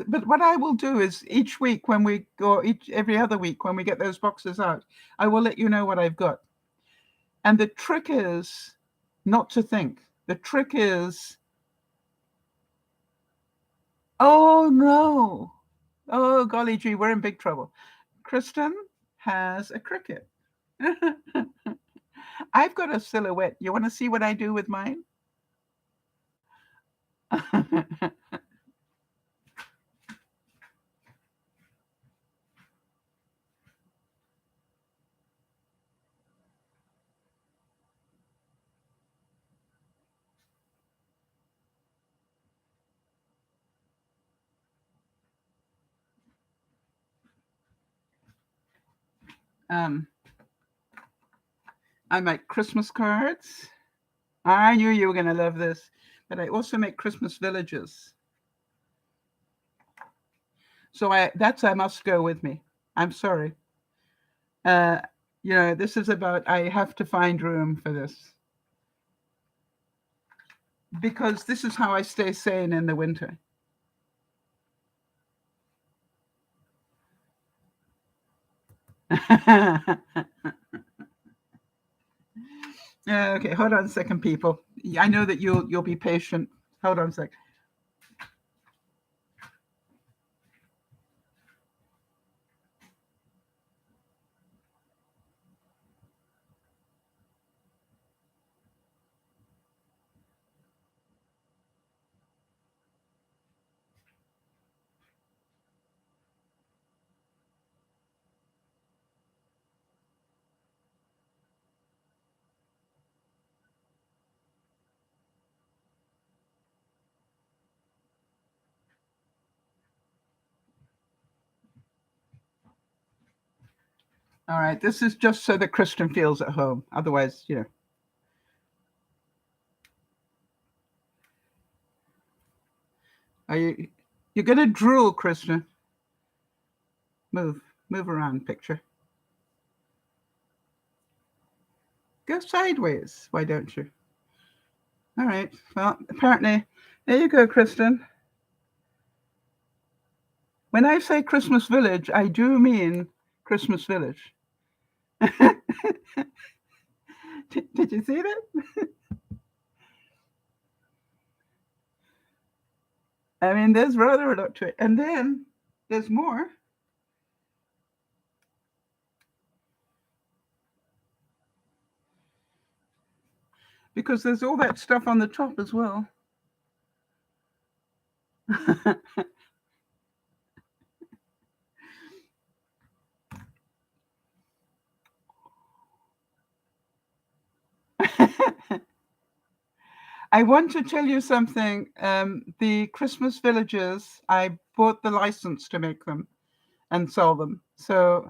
but what I will do is each week when we go, every other week when we get those boxes out, I will let you know what I've got. And the trick is not to think. The trick is, oh no, oh golly gee, we're in big trouble. Kristen has a cricket. I've got a silhouette. You want to see what I do with mine? I make Christmas cards. I knew you were going to love this, but I also make Christmas villages. So that's I must go with me. I'm sorry. You know, this is about, I have to find room for this. Because this is how I stay sane in the winter. Okay, hold on a second, people. I know that you'll be patient. Hold on a sec. All right, this is just so that Kristen feels at home. Otherwise, you know. Are you? You're gonna drool, Kristen. Move, move around, picture. Go sideways. Why don't you? All right. Well, apparently, there you go, Kristen. When I say Christmas Village, I do mean Christmas Village. Did you see that? I mean, there's rather a lot to it. And then there's more. Because there's all that stuff on the top as well. I want to tell you something. The Christmas villages, I bought the license to make them and sell them. So,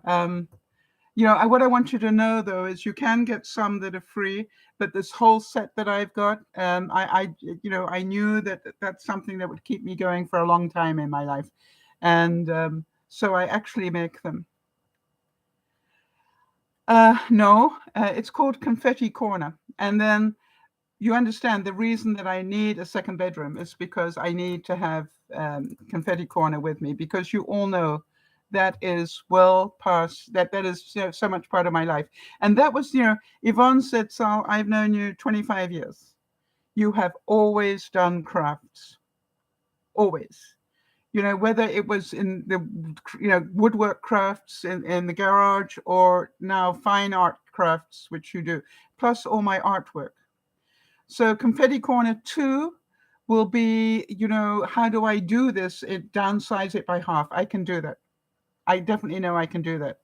you know, what I want you to know though is you can get some that are free, but this whole set that I've got, you know, I knew that that's something that would keep me going for a long time in my life, and so I actually make them. No, it's called Confetti Corner, and then you understand the reason that I need a second bedroom is because I need to have Confetti Corner with me, because you all know that is well past that is, you know, so much part of my life. And that was, you know, Yvonne said, Sal, I've known you 25 years. You have always done crafts, always. You know, whether it was in the, you know, woodwork crafts in the garage, or now fine art crafts, which you do, plus all my artwork. So Confetti Corner 2 will be, you know, how do I do this? It downsize it by half. I can do that. I definitely know I can do that.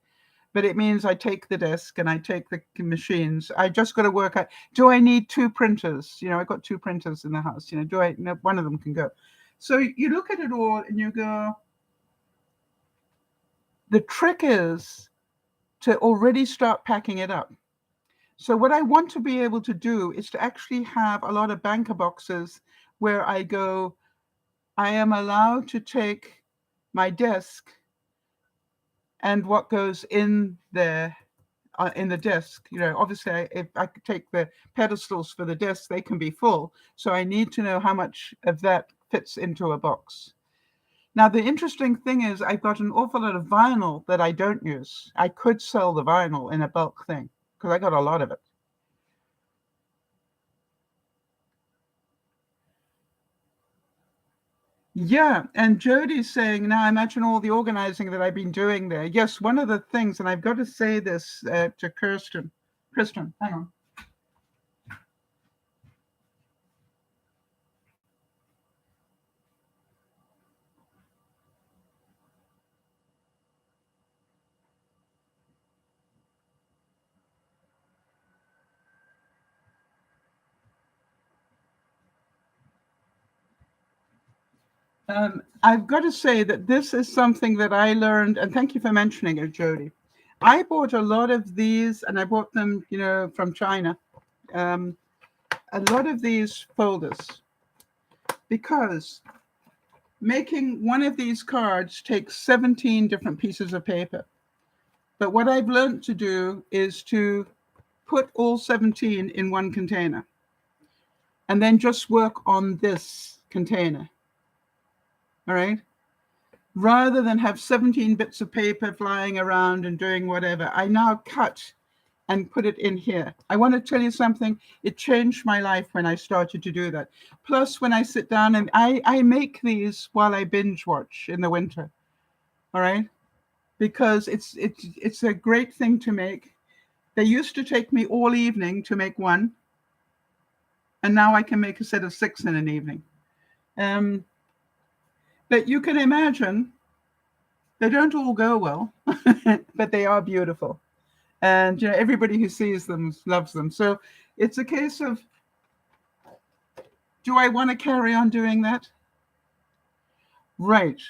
But it means I take the desk and I take the machines. I just got to work out, do I need two printers? You know, I've got two printers in the house. You know, do I, no, one of them can go. So you look at it all and you go, the trick is to already start packing it up. So what I want to be able to do is to actually have a lot of banker boxes where I go, I am allowed to take my desk and what goes in there in the desk. You know, obviously, if I could take the pedestals for the desk, they can be full. So I need to know how much of that fits into a box. Now, the interesting thing is I've got an awful lot of vinyl that I don't use. I could sell the vinyl in a bulk thing because I got a lot of it. Yeah, and Jody's saying, now imagine all the organizing that I've been doing there. Yes, one of the things, and I've got to say this to Kirsten. Kristen, hang on. I've got to say that this is something that I learned, and thank you for mentioning it, Jody. I bought a lot of these, and I bought them, you know, from China. Um, a lot of these folders, because making one of these cards takes 17 different pieces of paper. But what I've learned to do is to put all 17 in one container and then just work on this container. All right. Rather than have 17 bits of paper flying around and doing whatever, I now cut and put it in here. I want to tell you something. It changed my life when I started to do that. Plus, when I sit down and I make these while I binge watch in the winter. All right. Because it's a great thing to make. They used to take me all evening to make one, and now I can make a set of 6 in an evening. But you can imagine they don't all go well, but they are beautiful. And you know, everybody who sees them loves them. So it's a case of, do I want to carry on doing that? Right.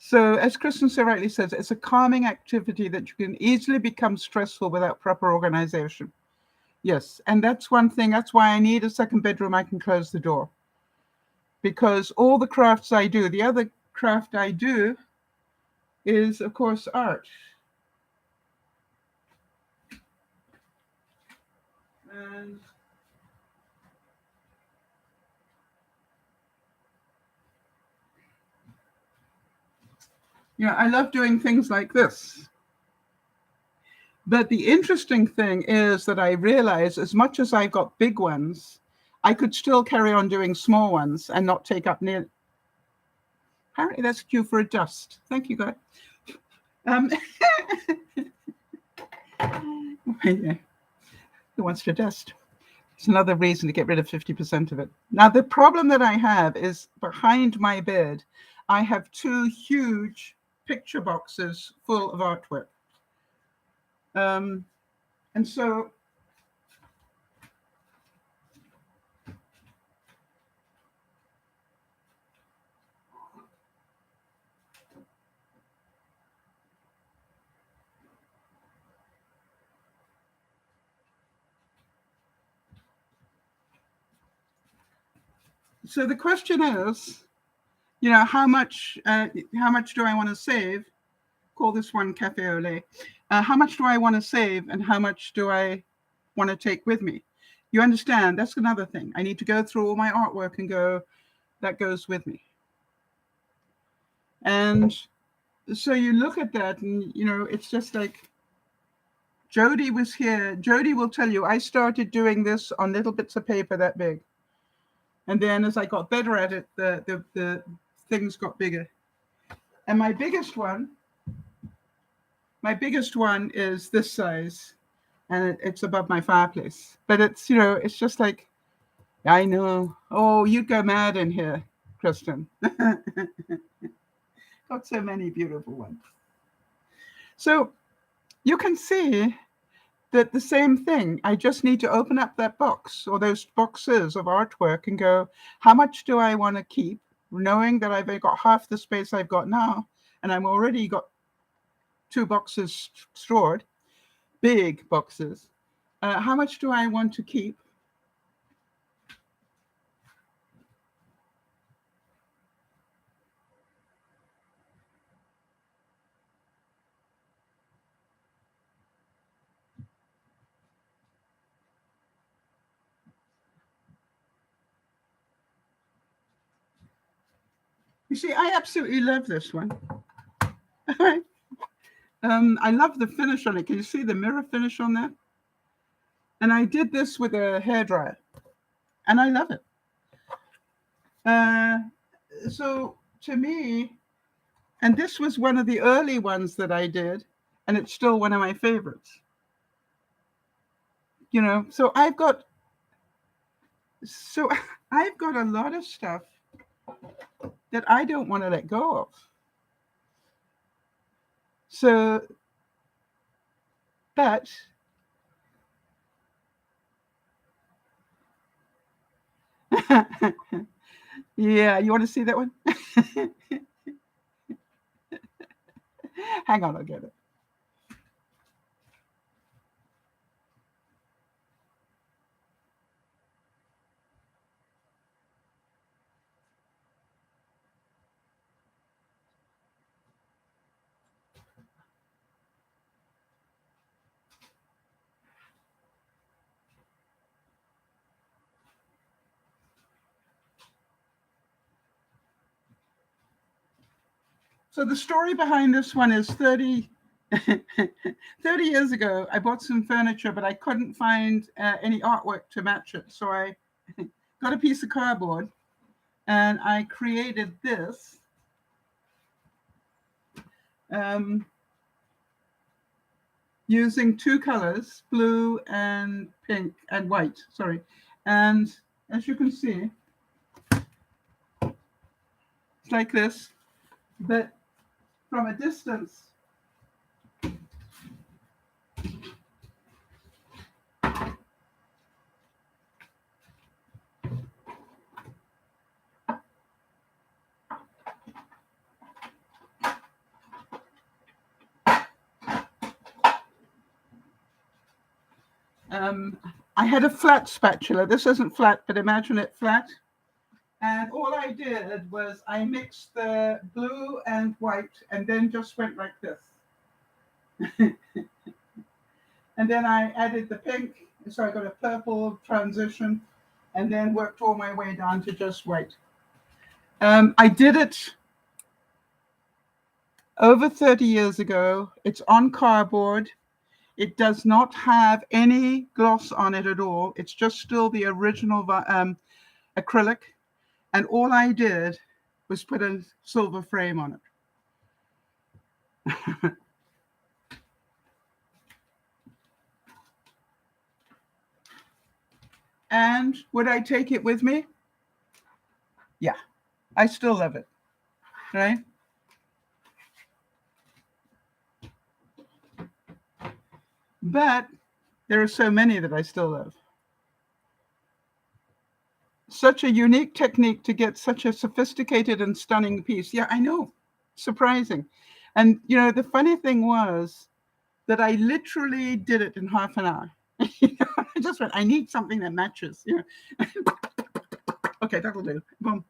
So as Kristen so rightly says, it's a calming activity that you can easily become stressful without proper organization. Yes, and that's one thing. That's why I need a second bedroom I can close the door. Because all the crafts I do, the other craft I do is, of course, art. And yeah, I love doing things like this. But the interesting thing is that I realize as much as I've got big ones, I could still carry on doing small ones and not take up near. Apparently that's due for a dust. Thank you, God. Yeah. Who wants to dust? It's another reason to get rid of 50% of it. Now, the problem that I have is behind my bed, I have two huge picture boxes full of artwork. And so the question is, how much do I want to save? Call this one Cafe au lait. How much do I want to save and how much do I want to take with me? You understand? That's another thing. I need to go through all my artwork and go, that goes with me. And so you look at that and, it's just like, Jody was here. Jody will tell you, I started doing this on little bits of paper that big. And then as I got better at it, the things got bigger. And my biggest one is this size. And it's above my fireplace. But it's, it's just like, I know. Oh, you'd go mad in here, Kristen. Got so many beautiful ones. So you can see that the same thing. I just need to open up that box or those boxes of artwork and go, how much do I want to keep? Knowing that I've got half the space I've got now, and I'm already got 2 boxes stored, big boxes. How much do I want to keep? You see, I absolutely love this one. I love the finish on it. Can you see the mirror finish on that? And I did this with a hairdryer, and I love it. So to me, and this was one of the early ones that I did, and it's still one of my favorites. So I've got a lot of stuff that I don't want to let go of. So, but yeah, you want to see that one? Hang on, I'll get it. So the story behind this one is 30 years ago, I bought some furniture, but I couldn't find any artwork to match it. So I got a piece of cardboard and I created this. Using 2 colors, blue and pink and white, sorry. And as you can see, it's like this, but from a distance, I had a flat spatula. This isn't flat, but imagine it flat. And all I did was I mixed the blue and white and then just went like this. And then I added the pink, so I got a purple transition, and then worked all my way down to just white. I did it over 30 years ago. It's on cardboard. It does not have any gloss on it at all. It's just still the original acrylic. And all I did was put a silver frame on it. And would I take it with me? Yeah, I still love it, right? But there are so many that I still love. Such a unique technique to get such a sophisticated and stunning piece. Yeah, I know, surprising. And, you know, the funny thing was that I literally did it in half an hour. I just went, I need something that matches. You know, okay, that'll do. Boom.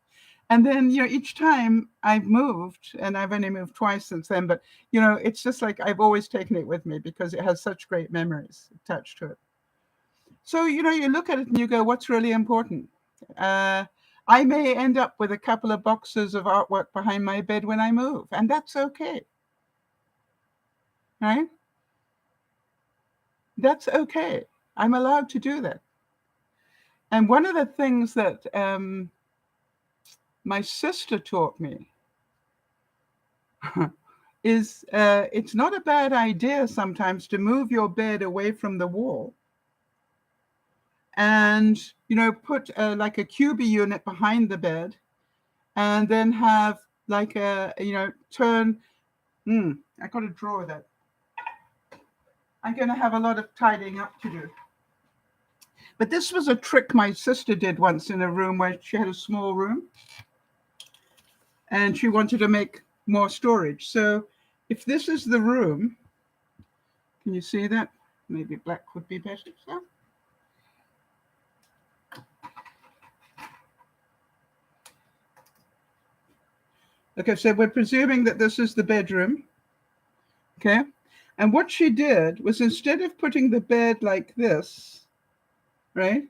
And then, you know, each time I've moved, and I've only moved twice since then, but, you know, it's just like I've always taken it with me because it has such great memories attached to it. So, you know, you look at it and you go, what's really important? I may end up with a couple of boxes of artwork behind my bed when I move, and that's okay. Right? That's okay. I'm allowed to do that. And one of the things that my sister taught me is it's not a bad idea sometimes to move your bed away from the wall and, you know, put like a QB unit behind the bed and then have like a, you know, turn. I got to draw that. I'm going to have a lot of tidying up to do. But this was a trick my sister did once in a room where she had a small room and she wanted to make more storage. So if this is the room, can you see that? Maybe black would be better. So. Okay, so we're presuming that this is the bedroom. Okay, and what she did was instead of putting the bed like this, right,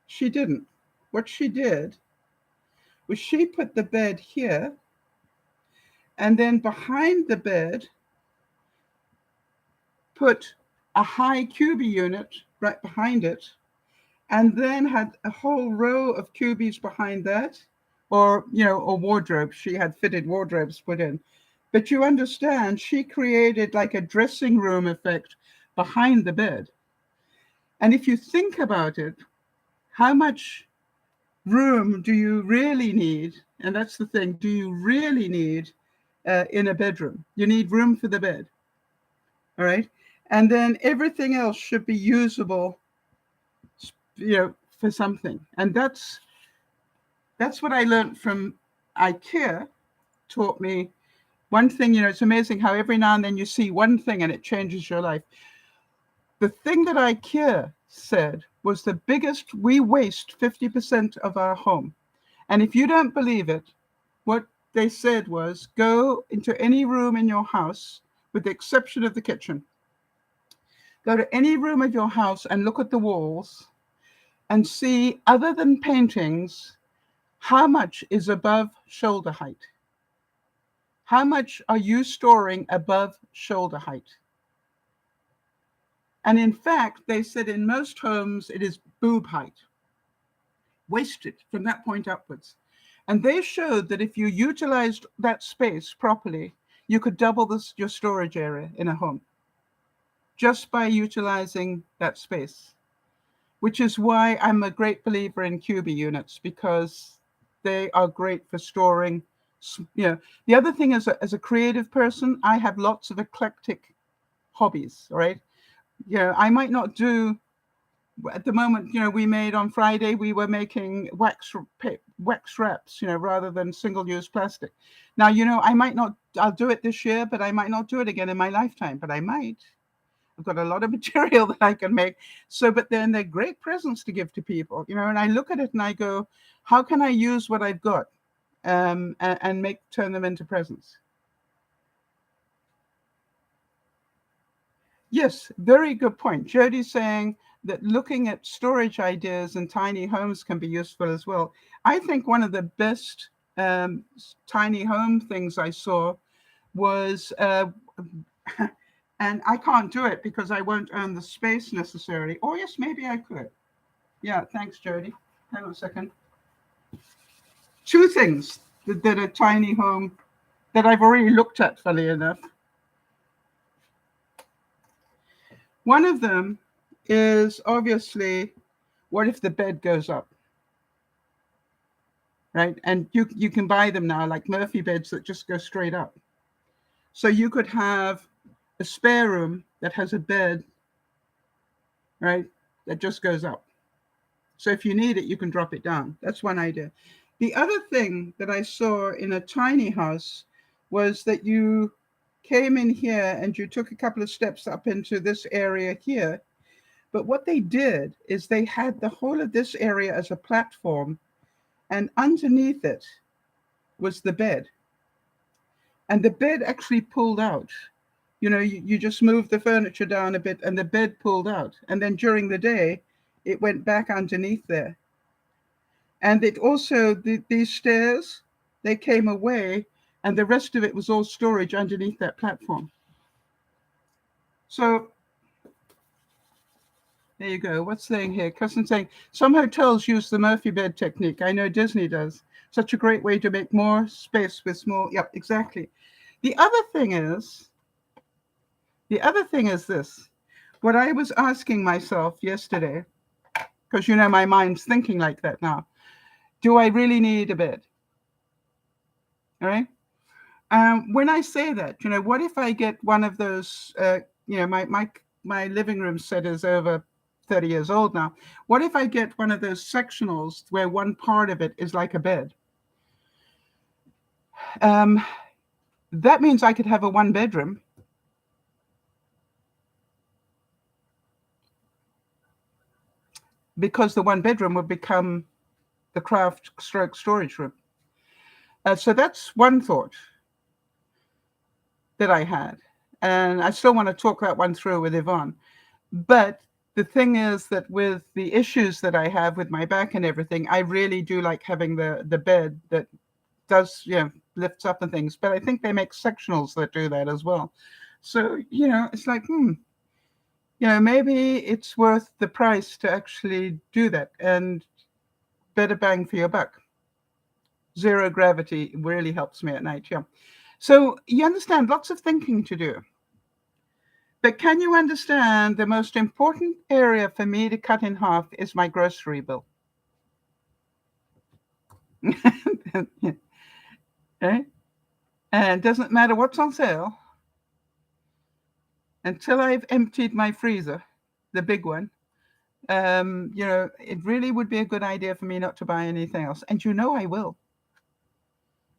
she didn't. What she did was she put the bed here, and then behind the bed, put a high QB unit right behind it, and then had a whole row of QBs behind that, or, you know, or wardrobes. She had fitted wardrobes put in. But you understand, she created like a dressing room effect behind the bed. And if you think about it, how much room do you really need? And that's the thing, do you really need in a bedroom? You need room for the bed, all right? And then everything else should be usable, you know, for something. And that's what I learned from IKEA. Taught me one thing. You know, it's amazing how every now and then you see one thing and it changes your life. The thing that IKEA said was the biggest, we waste 50% of our home. And if you don't believe it, what they said was go into any room in your house, with the exception of the kitchen. Go to any room of your house and look at the walls and see, other than paintings, how much is above shoulder height? How much are you storing above shoulder height? And in fact, they said in most homes, it is boob height, wasted from that point upwards. And they showed that if you utilized that space properly, you could double your storage area in a home just by utilizing that space, which is why I'm a great believer in QB units, because they are great for storing. You know, the other thing is, as a creative person, I have lots of eclectic hobbies, right? You know, I might not do, at the moment, you know, we made on Friday, we were making wax wraps, you know, rather than single-use plastic. Now, you know, I'll do it this year, but I might not do it again in my lifetime, but I might. I've got a lot of material that I can make. So, but then they're great presents to give to people, and I look at it and I go, how can I use what I've got and turn them into presents? Yes, very good point. Jody's saying that looking at storage ideas in tiny homes can be useful as well. I think one of the best tiny home things I saw was, and I can't do it because I won't own the space necessarily. Oh, yes, maybe I could. Yeah, thanks, Jody. Hang on a second. Two things that a tiny home that I've already looked at, funny enough. One of them is obviously, what if the bed goes up? Right? And you can buy them now, like Murphy beds that just go straight up. So you could have a spare room that has a bed, right, that just goes up. So if you need it, you can drop it down. That's one idea. The other thing that I saw in a tiny house was that you came in here and you took a couple of steps up into this area here. But what they did is they had the whole of this area as a platform, and underneath it was the bed. And the bed actually pulled out. You just moved the furniture down a bit and the bed pulled out. And then during the day, it went back underneath there. And it also, these stairs, they came away, and the rest of it was all storage underneath that platform. So there you go. What's saying here? Cousin saying, some hotels use the Murphy bed technique. I know Disney does. Such a great way to make more space with small. Yep, exactly. The other thing is this. What I was asking myself yesterday, because my mind's thinking like that now. Do I really need a bed? All right. When I say that, what if I get one of those? My living room set is over 30 years old now. What if I get one of those sectionals where one part of it is like a bed? That means I could have a one bedroom. Because the one bedroom would become the craft stroke storage room. So that's one thought that I had. And I still want to talk that one through with Yvonne. But the thing is that with the issues that I have with my back and everything, I really do like having the bed that does, lifts up and things. But I think they make sectionals that do that as well. So, it's like, maybe it's worth the price to actually do that and better bang for your buck. Zero gravity really helps me at night, yeah. So you understand, lots of thinking to do. But can you understand the most important area for me to cut in half is my grocery bill? Right? And it doesn't matter what's on sale. Until I've emptied my freezer, the big one, it really would be a good idea for me not to buy anything else. And I will.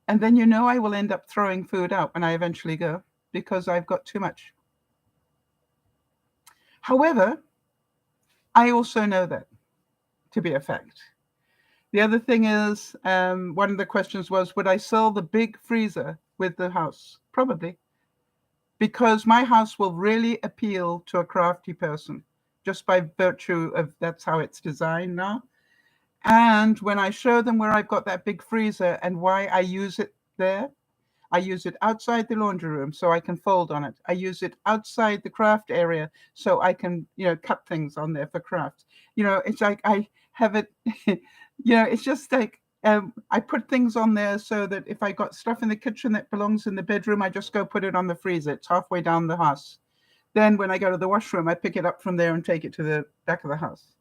And then I will end up throwing food out when I eventually go because I've got too much. However, I also know that to be a fact. The other thing is, one of the questions was, would I sell the big freezer with the house? Probably. Because my house will really appeal to a crafty person just by virtue of that's how it's designed now. And when I show them where I've got that big freezer and why I use it there, I use it outside the laundry room so I can fold on it. I use it outside the craft area so I can, cut things on there for crafts. It's like I have it, it's just like I put things on there so that if I got stuff in the kitchen that belongs in the bedroom, I just go put it on the freezer. It's halfway down the house. Then when I go to the washroom, I pick it up from there and take it to the back of the house.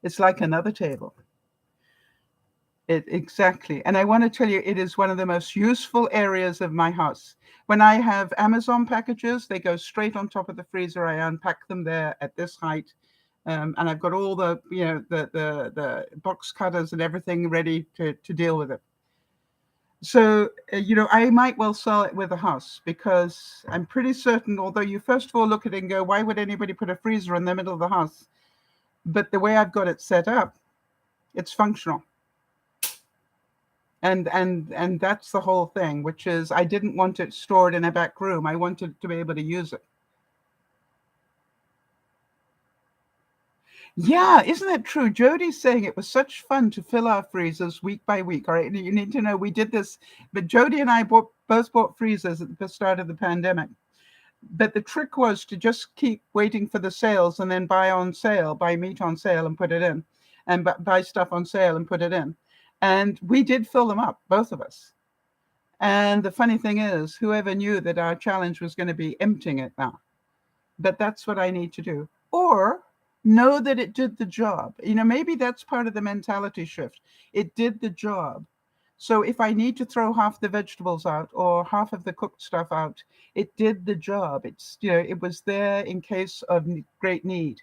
It's like another table. Exactly. And I want to tell you, it is one of the most useful areas of my house. When I have Amazon packages, they go straight on top of the freezer. I unpack them there at this height. And I've got all the, the box cutters and everything ready to deal with it. So, I might well sell it with a house, because I'm pretty certain, although you first of all look at it and go, why would anybody put a freezer in the middle of the house? But the way I've got it set up, it's functional. And that's the whole thing, which is I didn't want it stored in a back room. I wanted to be able to use it. Yeah, isn't that true? Jody's saying it was such fun to fill our freezers week by week. All right, you need to know we did this, but Jody and I both bought freezers at the start of the pandemic. But the trick was to just keep waiting for the sales and then buy meat on sale and put it in, and buy stuff on sale and put it in. And we did fill them up, both of us. And the funny thing is, whoever knew that our challenge was going to be emptying it now? But that's what I need to do. Or know that it did the job. Maybe that's part of the mentality shift. It did the job. So if I need to throw half the vegetables out or half of the cooked stuff out, it did the job. It was there in case of great need.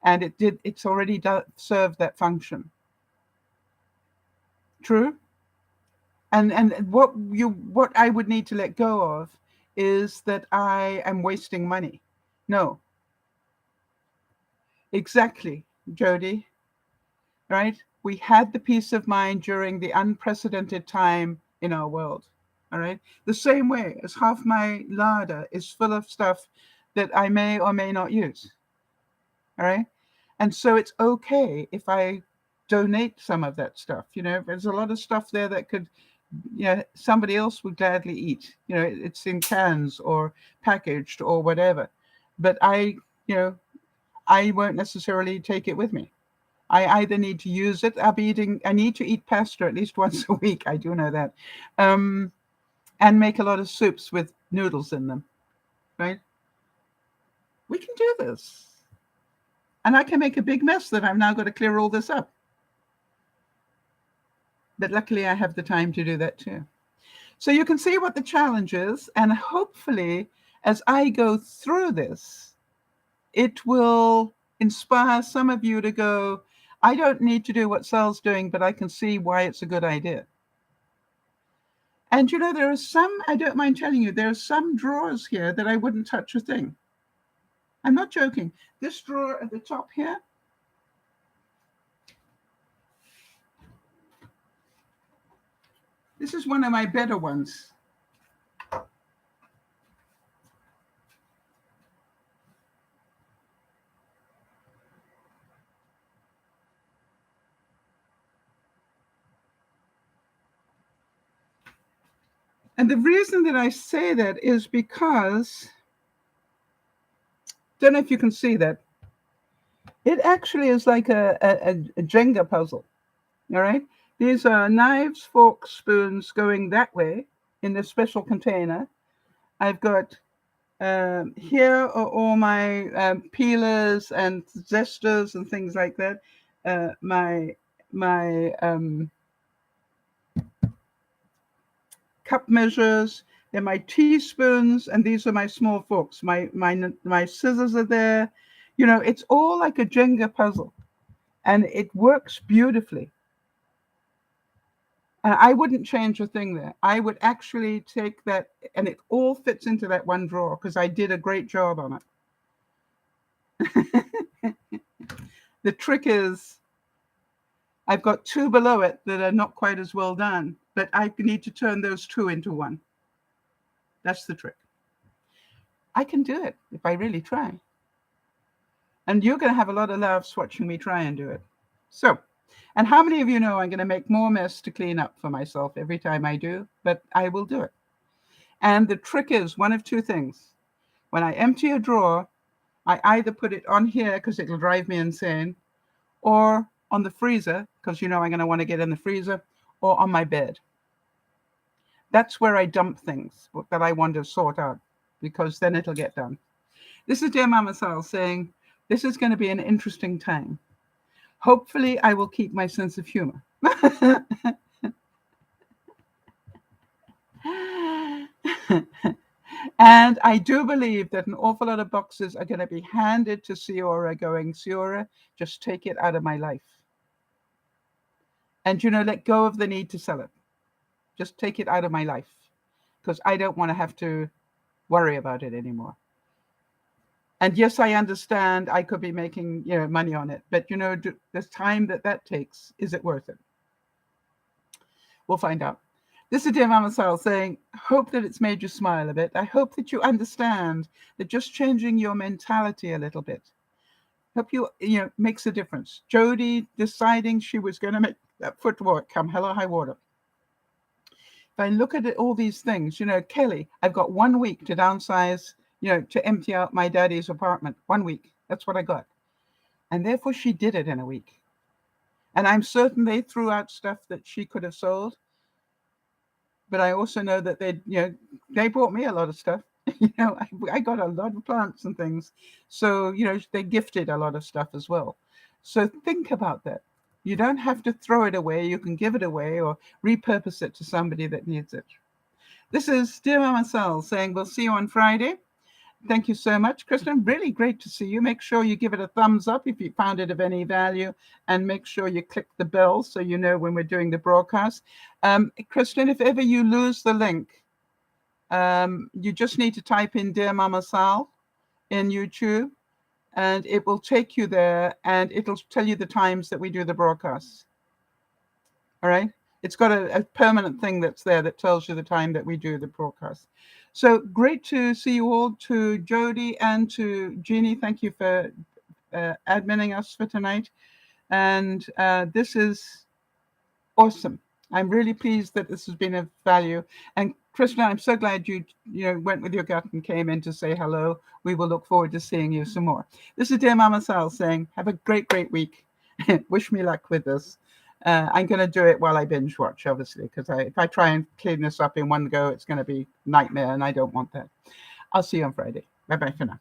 And it's already served that function. True? And what I would need to let go of is that I am wasting money. No. Exactly, Jody. Right? We had the peace of mind during the unprecedented time in our world. All right. The same way as half my larder is full of stuff that I may or may not use. All right. And so it's okay if I donate some of that stuff. There's a lot of stuff there that could, somebody else would gladly eat. It's in cans or packaged or whatever. But I won't necessarily take it with me. I either need to use it. I need to eat pasta at least once a week. I do know that. And make a lot of soups with noodles in them. Right? We can do this. And I can make a big mess that I've now got to clear all this up. But luckily I have the time to do that too. So you can see what the challenge is. And hopefully, as I go through this, it will inspire some of you to go, I don't need to do what Sal's doing, but I can see why it's a good idea. And there are some, I don't mind telling you, there are some drawers here that I wouldn't touch a thing. I'm not joking. This drawer at the top here, this is one of my better ones. And the reason that I say that is because, don't know if you can see that, it actually is like a Jenga puzzle. All right. These are knives, forks, spoons going that way in this special container. I've got here are all my peelers and zesters and things like that. My cup measures. They're my teaspoons, and these are my small forks. My scissors are there. It's all like a Jenga puzzle, and it works beautifully. And I wouldn't change a thing there. I would actually take that, and it all fits into that one drawer because I did a great job on it. The trick is I've got two below it that are not quite as well done, but I need to turn those two into one. That's the trick. I can do it if I really try. And you're going to have a lot of laughs watching me try and do it. So, and how many of you know I'm going to make more mess to clean up for myself every time I do, but I will do it. And the trick is one of two things. When I empty a drawer, I either put it on here because it'll drive me insane, or on the freezer, because I'm going to want to get in the freezer, or on my bed. That's where I dump things that I want to sort out, because then it'll get done. This is DearMamaSal saying, this is going to be an interesting time. Hopefully, I will keep my sense of humor. And I do believe that an awful lot of boxes are going to be handed to Siora going, Siora, just take it out of my life. And, let go of the need to sell it. Just take it out of my life, because I don't want to have to worry about it anymore. And yes, I understand I could be making, money on it, but the time that takes, is it worth it? We'll find out. This is Dear Mama Sal saying, hope that it's made you smile a bit. I hope that you understand that just changing your mentality a little bit, hope makes a difference. Jody deciding she was going to make that footwork come hell or high water. If I look at all these things, Kelly, I've got 1 week to downsize, to empty out my daddy's apartment. 1 week. That's what I got. And therefore she did it in a week. And I'm certain they threw out stuff that she could have sold. But I also know that they bought me a lot of stuff. I got a lot of plants and things. So, they gifted a lot of stuff as well. So think about that. You don't have to throw it away. You can give it away or repurpose it to somebody that needs it. This is Dear Mama Sal saying, we'll see you on Friday. Thank you so much, Kristen. Really great to see you. Make sure you give it a thumbs up if you found it of any value, and make sure you click the bell so you know when we're doing the broadcast. Kristen, if ever you lose the link, you just need to type in Dear Mama Sal in YouTube, and it will take you there, and it'll tell you the times that we do the broadcasts. All right? It's got a permanent thing that's there that tells you the time that we do the broadcast. So great to see you all. To Jody and to Jeannie, thank you for adminning us for tonight. And this is awesome. I'm really pleased that this has been of value. And Krishna, I'm so glad you went with your gut and came in to say hello. We will look forward to seeing you some more. This is Dear Mama Sal saying, have a great, great week. Wish me luck with this. I'm going to do it while I binge watch, obviously, because if I try and clean this up in one go, it's going to be nightmare, and I don't want that. I'll see you on Friday. Bye-bye for now.